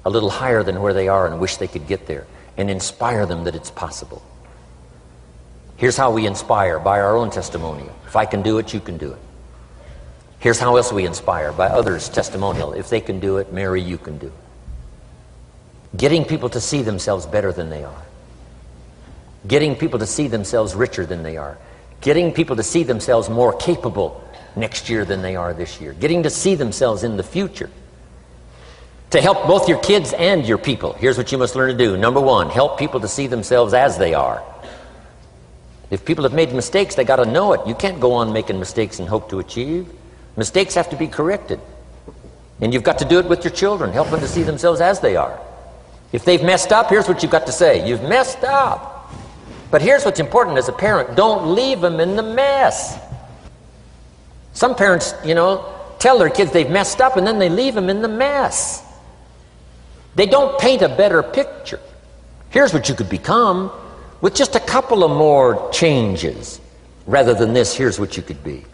a little higher than where they are and wish they could get there. and inspire them that it's possible. Here's how we inspire, by our own testimonial. If I can do it, you can do it. Here's how else we inspire, by others' testimonial. If they can do it, Mary, you can do it. Getting people to see themselves better than they are. Getting people to see themselves richer than they are. Getting people to see themselves more capable next year than they are this year. Getting to see themselves in the future. To help both your kids and your people, here's what you must learn to do. Number one, help people to see themselves as they are. If people have made mistakes, they got to know it. You can't go on making mistakes and hope to achieve. Mistakes have to be corrected. And you've got to do it with your children. Help them to see themselves as they are. If they've messed up, here's what you've got to say. You've messed up. But here's what's important as a parent. Don't leave them in the mess. Some parents, tell their kids they've messed up and then they leave them in the mess. They don't paint a better picture. Here's what you could become with just a couple of more changes. Rather than this, here's what you could be.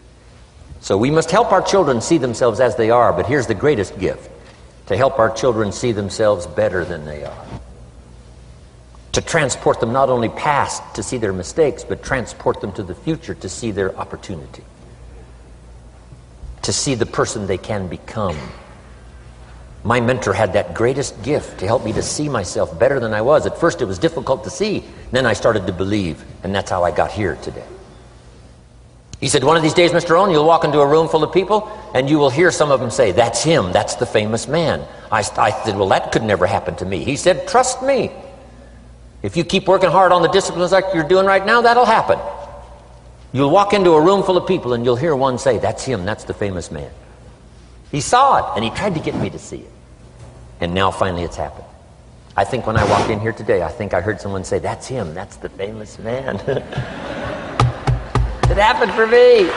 So we must help our children see themselves as they are, but here's the greatest gift. To help our children see themselves better than they are. To transport them not only past to see their mistakes, but transport them to the future to see their opportunity. To see the person they can become. My mentor had that greatest gift to help me to see myself better than I was. At first it was difficult to see. Then I started to believe, and that's how I got here today. He said, one of these days, Mr. Rohn, you'll walk into a room full of people, and you will hear some of them say, that's him, that's the famous man. I said, well, that could never happen to me. He said, trust me. If you keep working hard on the disciplines like you're doing right now, that'll happen. You'll walk into a room full of people, and you'll hear one say, that's him, that's the famous man. He saw it, and he tried to get me to see it. And now finally it's happened. I think when I walked in here today, I think I heard someone say, that's him, that's the famous man. It happened for me.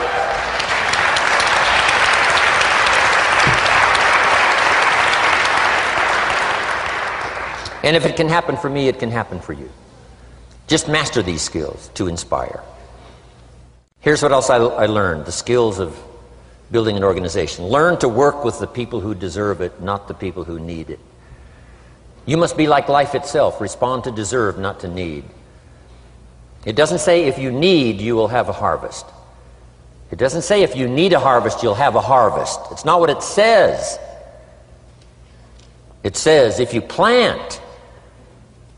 And if it can happen for me, it can happen for you. Just master these skills to inspire. Here's what else I learned, the skills of building an organization. Learn to work with the people who deserve it, not the people who need it. You must be like life itself. Respond to deserve, not to need. It doesn't say if you need, you will have a harvest. It doesn't say if you need a harvest, you'll have a harvest. It's not what it says. It says if you plant,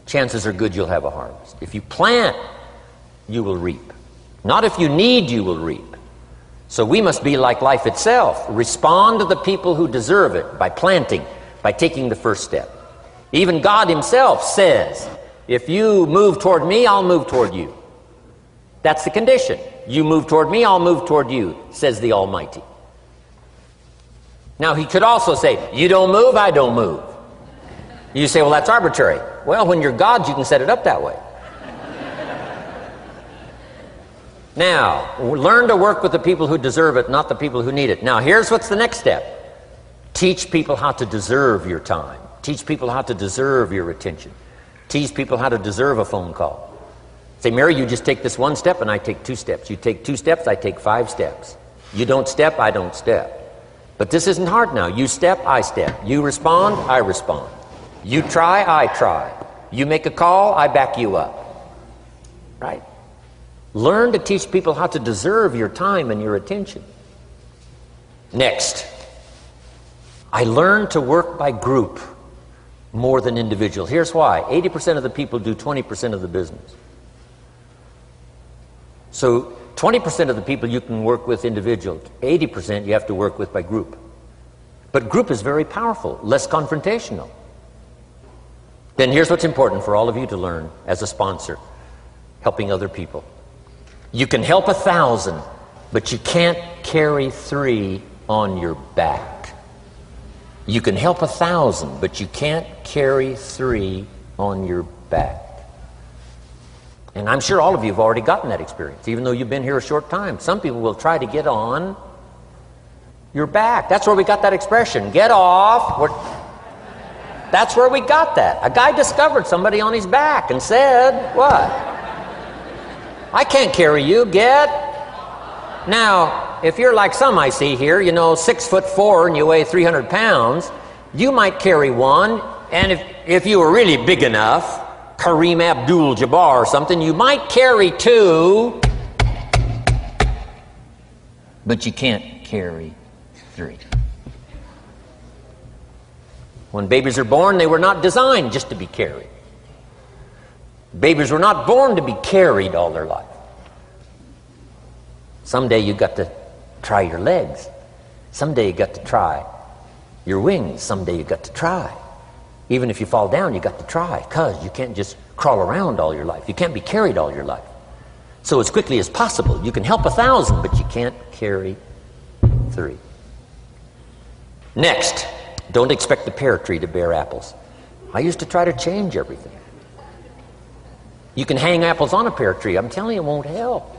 chances are good you'll have a harvest. If you plant, you will reap. Not if you need, you will reap. So we must be like life itself. Respond to the people who deserve it by planting, by taking the first step. Even God himself says, if you move toward me, I'll move toward you. That's the condition. You move toward me, I'll move toward you, says the Almighty. Now he could also say, you don't move, I don't move. You say, well, that's arbitrary. Well, when you're God, you can set it up that way. Now, learn to work with the people who deserve it, not the people who need it. Now, here's what's the next step. Teach people how to deserve your time. Teach people how to deserve your attention. Teach people how to deserve a phone call. Say, Mary, you just take this one step and I take 2 steps. You take 2 steps, I take 5 steps. You don't step, I don't step. But this isn't hard now. You step, I step. You respond, I respond. You try, I try. You make a call, I back you up. Right? Learn to teach people how to deserve your time and your attention. Next, I learned to work by group more than individual. Here's why. 80% of the people do 20% of the business. So 20% of the people you can work with individual. 80% you have to work with by group. But group is very powerful, less confrontational. Then here's what's important for all of you to learn as a sponsor, helping other people. You can help 1,000, but you can't carry 3 on your back. You can help 1,000, but you can't carry 3 on your back. And I'm sure all of you have already gotten that experience, even though you've been here a short time. Some people will try to get on your back. That's where we got that expression, get off. That's where we got that. A guy discovered somebody on his back and said, what? I can't carry you, get. Now, if you're like some I see here, 6'4" and you weigh 300 pounds, you might carry one, and if you were really big enough, Kareem Abdul-Jabbar or something, you might carry 2, but you can't carry 3. When babies are born, they were not designed just to be carried. Babies were not born to be carried all their life. Someday you got to try your legs. Someday you got to try your wings. Someday you got to try. Even if you fall down, you got to try, because you can't just crawl around all your life. You can't be carried all your life. So as quickly as possible, you can help 1,000, but you can't carry 3. Next, don't expect the pear tree to bear apples. I used to try to change everything. You can hang apples on a pear tree. I'm telling you, it won't help.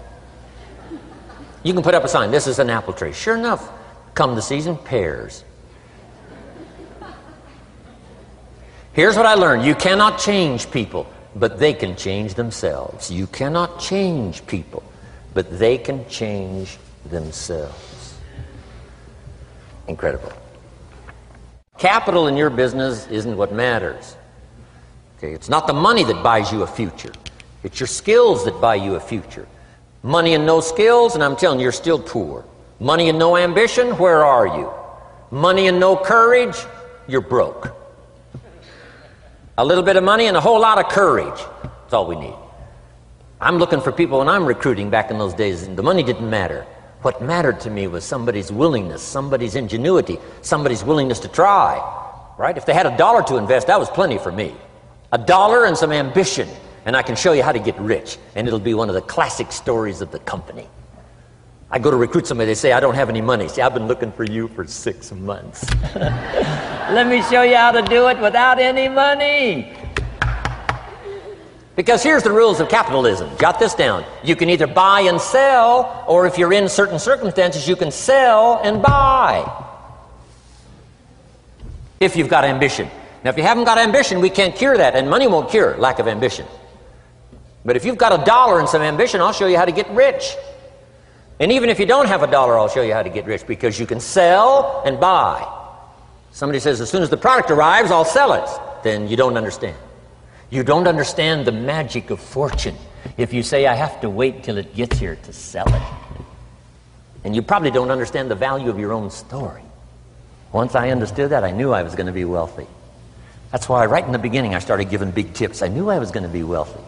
You can put up a sign, this is an apple tree. Sure enough, come the season, pears. Here's what I learned. You cannot change people, but they can change themselves. You cannot change people, but they can change themselves. Incredible. Capital in your business isn't what matters. Okay, it's not the money that buys you a future. It's your skills that buy you a future. Money and no skills, and I'm telling you, you're still poor. Money and no ambition, where are you? Money and no courage, you're broke. A little bit of money and a whole lot of courage. That's all we need. I'm looking for people when I'm recruiting back in those days, and the money didn't matter. What mattered to me was somebody's willingness, somebody's ingenuity, somebody's willingness to try. Right? If they had $1 to invest, that was plenty for me. $1 and some ambition, and I can show you how to get rich. And it'll be one of the classic stories of the company. I go to recruit somebody, they say, I don't have any money. See, I've been looking for you for 6 months. Let me show you how to do it without any money. Because here's the rules of capitalism. Jot this down. You can either buy and sell, or if you're in certain circumstances, you can sell and buy. If you've got ambition. Now, if you haven't got ambition, we can't cure that, and money won't cure lack of ambition. But if you've got $1 and some ambition, I'll show you how to get rich. And even if you don't have $1, I'll show you how to get rich, because you can sell and buy. Somebody says, as soon as the product arrives, I'll sell it. Then you don't understand. You don't understand the magic of fortune if you say, I have to wait till it gets here to sell it. And you probably don't understand the value of your own story. Once I understood that, I knew I was going to be wealthy. That's why right in the beginning I started giving big tips. I knew I was going to be wealthy.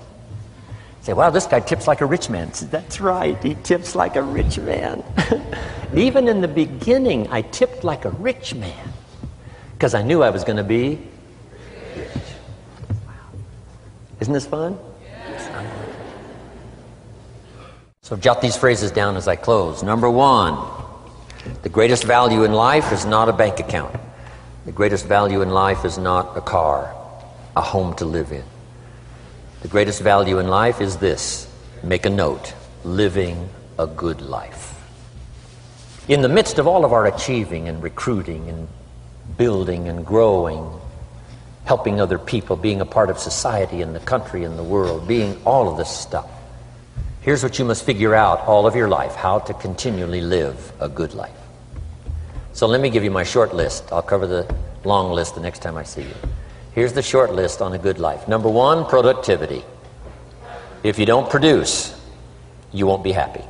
Say, wow, this guy tips like a rich man. Say, that's right, he tips like a rich man. Even in the beginning, I tipped like a rich man because I knew I was going to be rich. Wow. Isn't this fun? Yes. So jot these phrases down as I close. Number 1, the greatest value in life is not a bank account. The greatest value in life is not a car, a home to live in. The greatest value in life is this. Make a note. Living a good life. In the midst of all of our achieving and recruiting and building and growing, helping other people, being a part of society and the country and the world, being all of this stuff, here's what you must figure out all of your life, how to continually live a good life. So let me give you my short list. I'll cover the long list the next time I see you. Here's the short list on a good life. Number 1, productivity. If you don't produce, you won't be happy.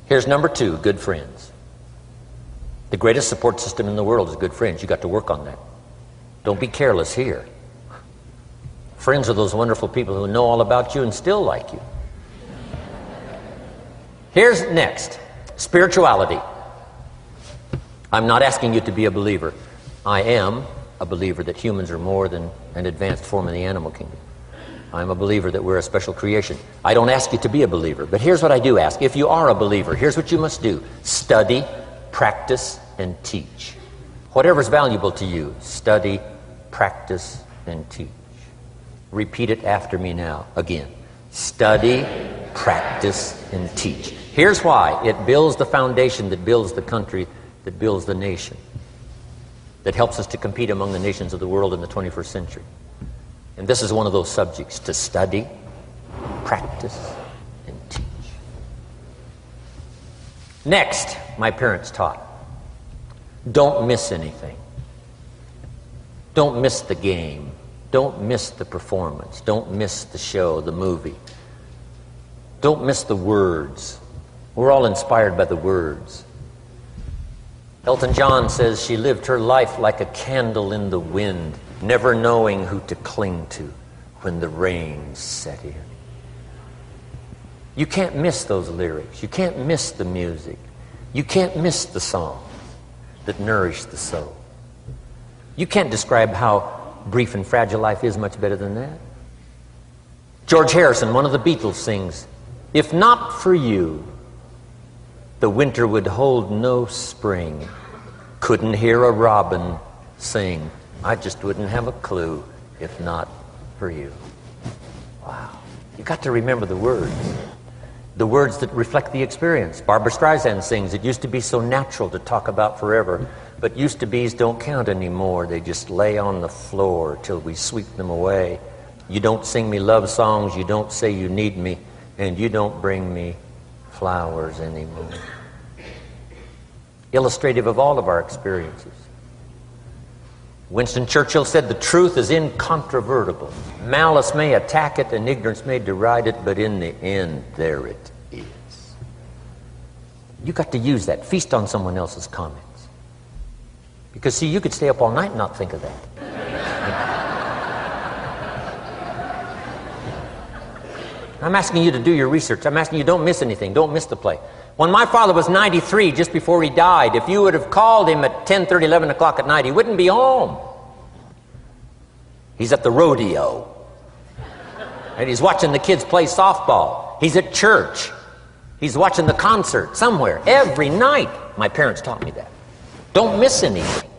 Here's number 2, good friends. The greatest support system in the world is good friends. You got to work on that. Don't be careless here. Friends are those wonderful people who know all about you and still like you. Here's next, spirituality. I'm not asking you to be a believer. I am a believer that humans are more than an advanced form of the animal kingdom. I'm a believer that we're a special creation. I don't ask you to be a believer, but here's what I do ask. If you are a believer, here's what you must do. Study, practice, and teach. Whatever's valuable to you, study, practice, and teach. Repeat it after me now, again. Study, practice, and teach. Here's why. It builds the foundation that builds the country, that builds the nation, that helps us to compete among the nations of the world in the 21st century. And this is one of those subjects, to study, practice, and teach. Next, my parents taught, don't miss anything. Don't miss the game. don't miss the performance. Don't miss the show, the movie. Don't miss the words. We're all inspired by the words. Elton John says she lived her life like a candle in the wind, never knowing who to cling to when the rain set in. You can't miss those lyrics. You can't miss the music. You can't miss the songs that nourish the soul. You can't describe how brief and fragile life is much better than that. George Harrison, one of the Beatles, sings, "If not for you, the winter would hold no spring. Couldn't hear a robin sing. I just wouldn't have a clue if not for you." Wow. You got to remember the words. The words that reflect the experience. Barbra Streisand sings, "It used to be so natural to talk about forever, but used to be's don't count anymore. They just lay on the floor till we sweep them away. You don't sing me love songs, you don't say you need me, and you don't bring me flowers anymore." Illustrative of all of our experiences. Winston Churchill said, "The truth is incontrovertible. Malice may attack it and ignorance may deride it, but in the end, there it is." You got to use that. Feast on someone else's comments. Because, see, you could stay up all night and not think of that. I'm asking you to do your research. I'm asking you, don't miss anything. Don't miss the play. When my father was 93, just before he died, if you would have called him at 10:30, 11 o'clock at night, he wouldn't be home. He's at the rodeo. And he's watching the kids play softball. He's at church. He's watching the concert somewhere. Every night. My parents taught me that. Don't miss anything.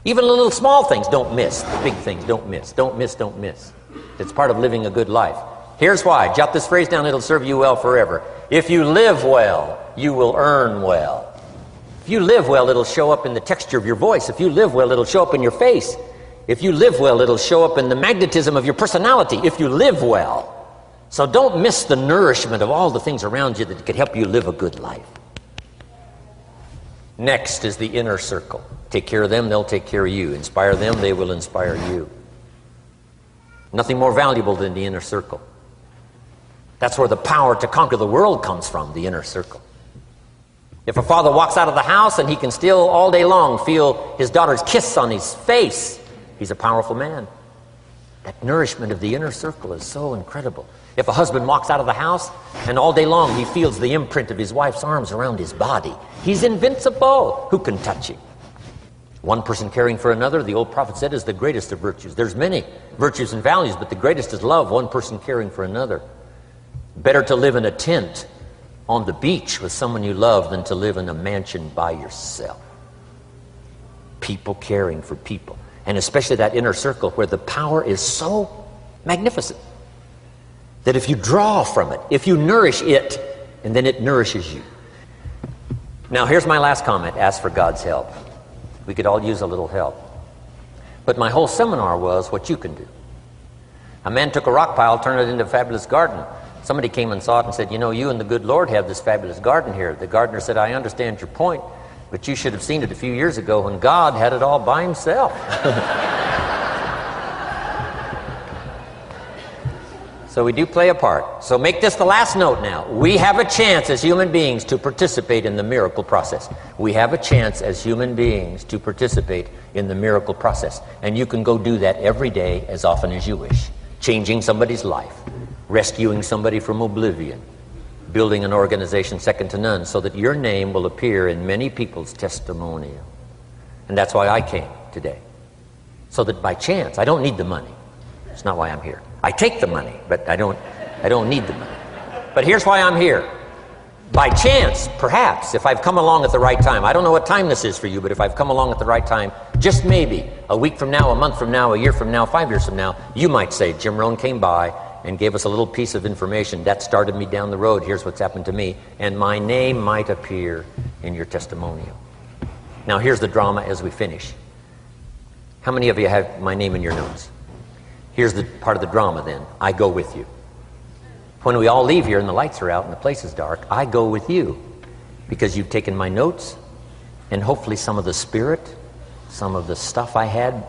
Even the little small things, don't miss. The big things, don't miss. Don't miss, don't miss. It's part of living a good life. Here's why. Jot this phrase down, it'll serve you well forever. If you live well, you will earn well. If you live well, it'll show up in the texture of your voice. If you live well, it'll show up in your face. If you live well, it'll show up in the magnetism of your personality. If you live well. So don't miss the nourishment of all the things around you that could help you live a good life. Next is the inner circle. Take care of them, they'll take care of you. Inspire them, they will inspire you. Nothing more valuable than the inner circle. That's where the power to conquer the world comes from, the inner circle. If a father walks out of the house and he can still all day long feel his daughter's kiss on his face, he's a powerful man. That nourishment of the inner circle is so incredible. If a husband walks out of the house and all day long he feels the imprint of his wife's arms around his body, he's invincible. Who can touch him? One person caring for another, the old prophet said, is the greatest of virtues. There's many virtues and values, but the greatest is love, one person caring for another. Better to live in a tent on the beach with someone you love than to live in a mansion by yourself. People caring for people. And especially that inner circle where the power is so magnificent that if you draw from it, if you nourish it, and then it nourishes you. Now here's my last comment. Ask for God's help. We could all use a little help. But my whole seminar was what you can do. A man took a rock pile, turned it into a fabulous garden. Somebody came and saw it and said, "You know, you and the good Lord have this fabulous garden here." The gardener said, "I understand your point, but you should have seen it a few years ago when God had it all by himself." So we do play a part. So make this the last note now. We have a chance as human beings to participate in the miracle process. We have a chance as human beings to participate in the miracle process. And you can go do that every day as often as you wish. Changing somebody's life. Rescuing somebody from oblivion. Building an organization second to none so that your name will appear in many people's testimonial. And that's why I came today. So that by chance, I don't need the money. It's not why I'm here. I take the money, but I don't need the money. But here's why I'm here. By chance, perhaps, if I've come along at the right time, I don't know what time this is for you, but if I've come along at the right time, just maybe, a week from now, a month from now, a year from now, 5 years from now, you might say, Jim Rohn came by and gave us a little piece of information. That started me down the road. Here's what's happened to me. And my name might appear in your testimonial. Now here's the drama as we finish. How many of you have my name in your notes? Here's the part of the drama then. I go with you. When we all leave here and the lights are out and the place is dark, I go with you because you've taken my notes and hopefully some of the spirit, some of the stuff I had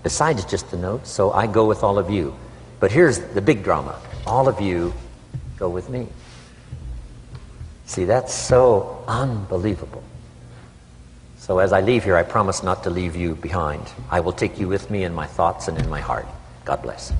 besides just the notes, so I go with all of you. But here's the big drama. All of you go with me. See, that's so unbelievable. So as I leave here, I promise not to leave you behind. I will take you with me in my thoughts and in my heart. God bless.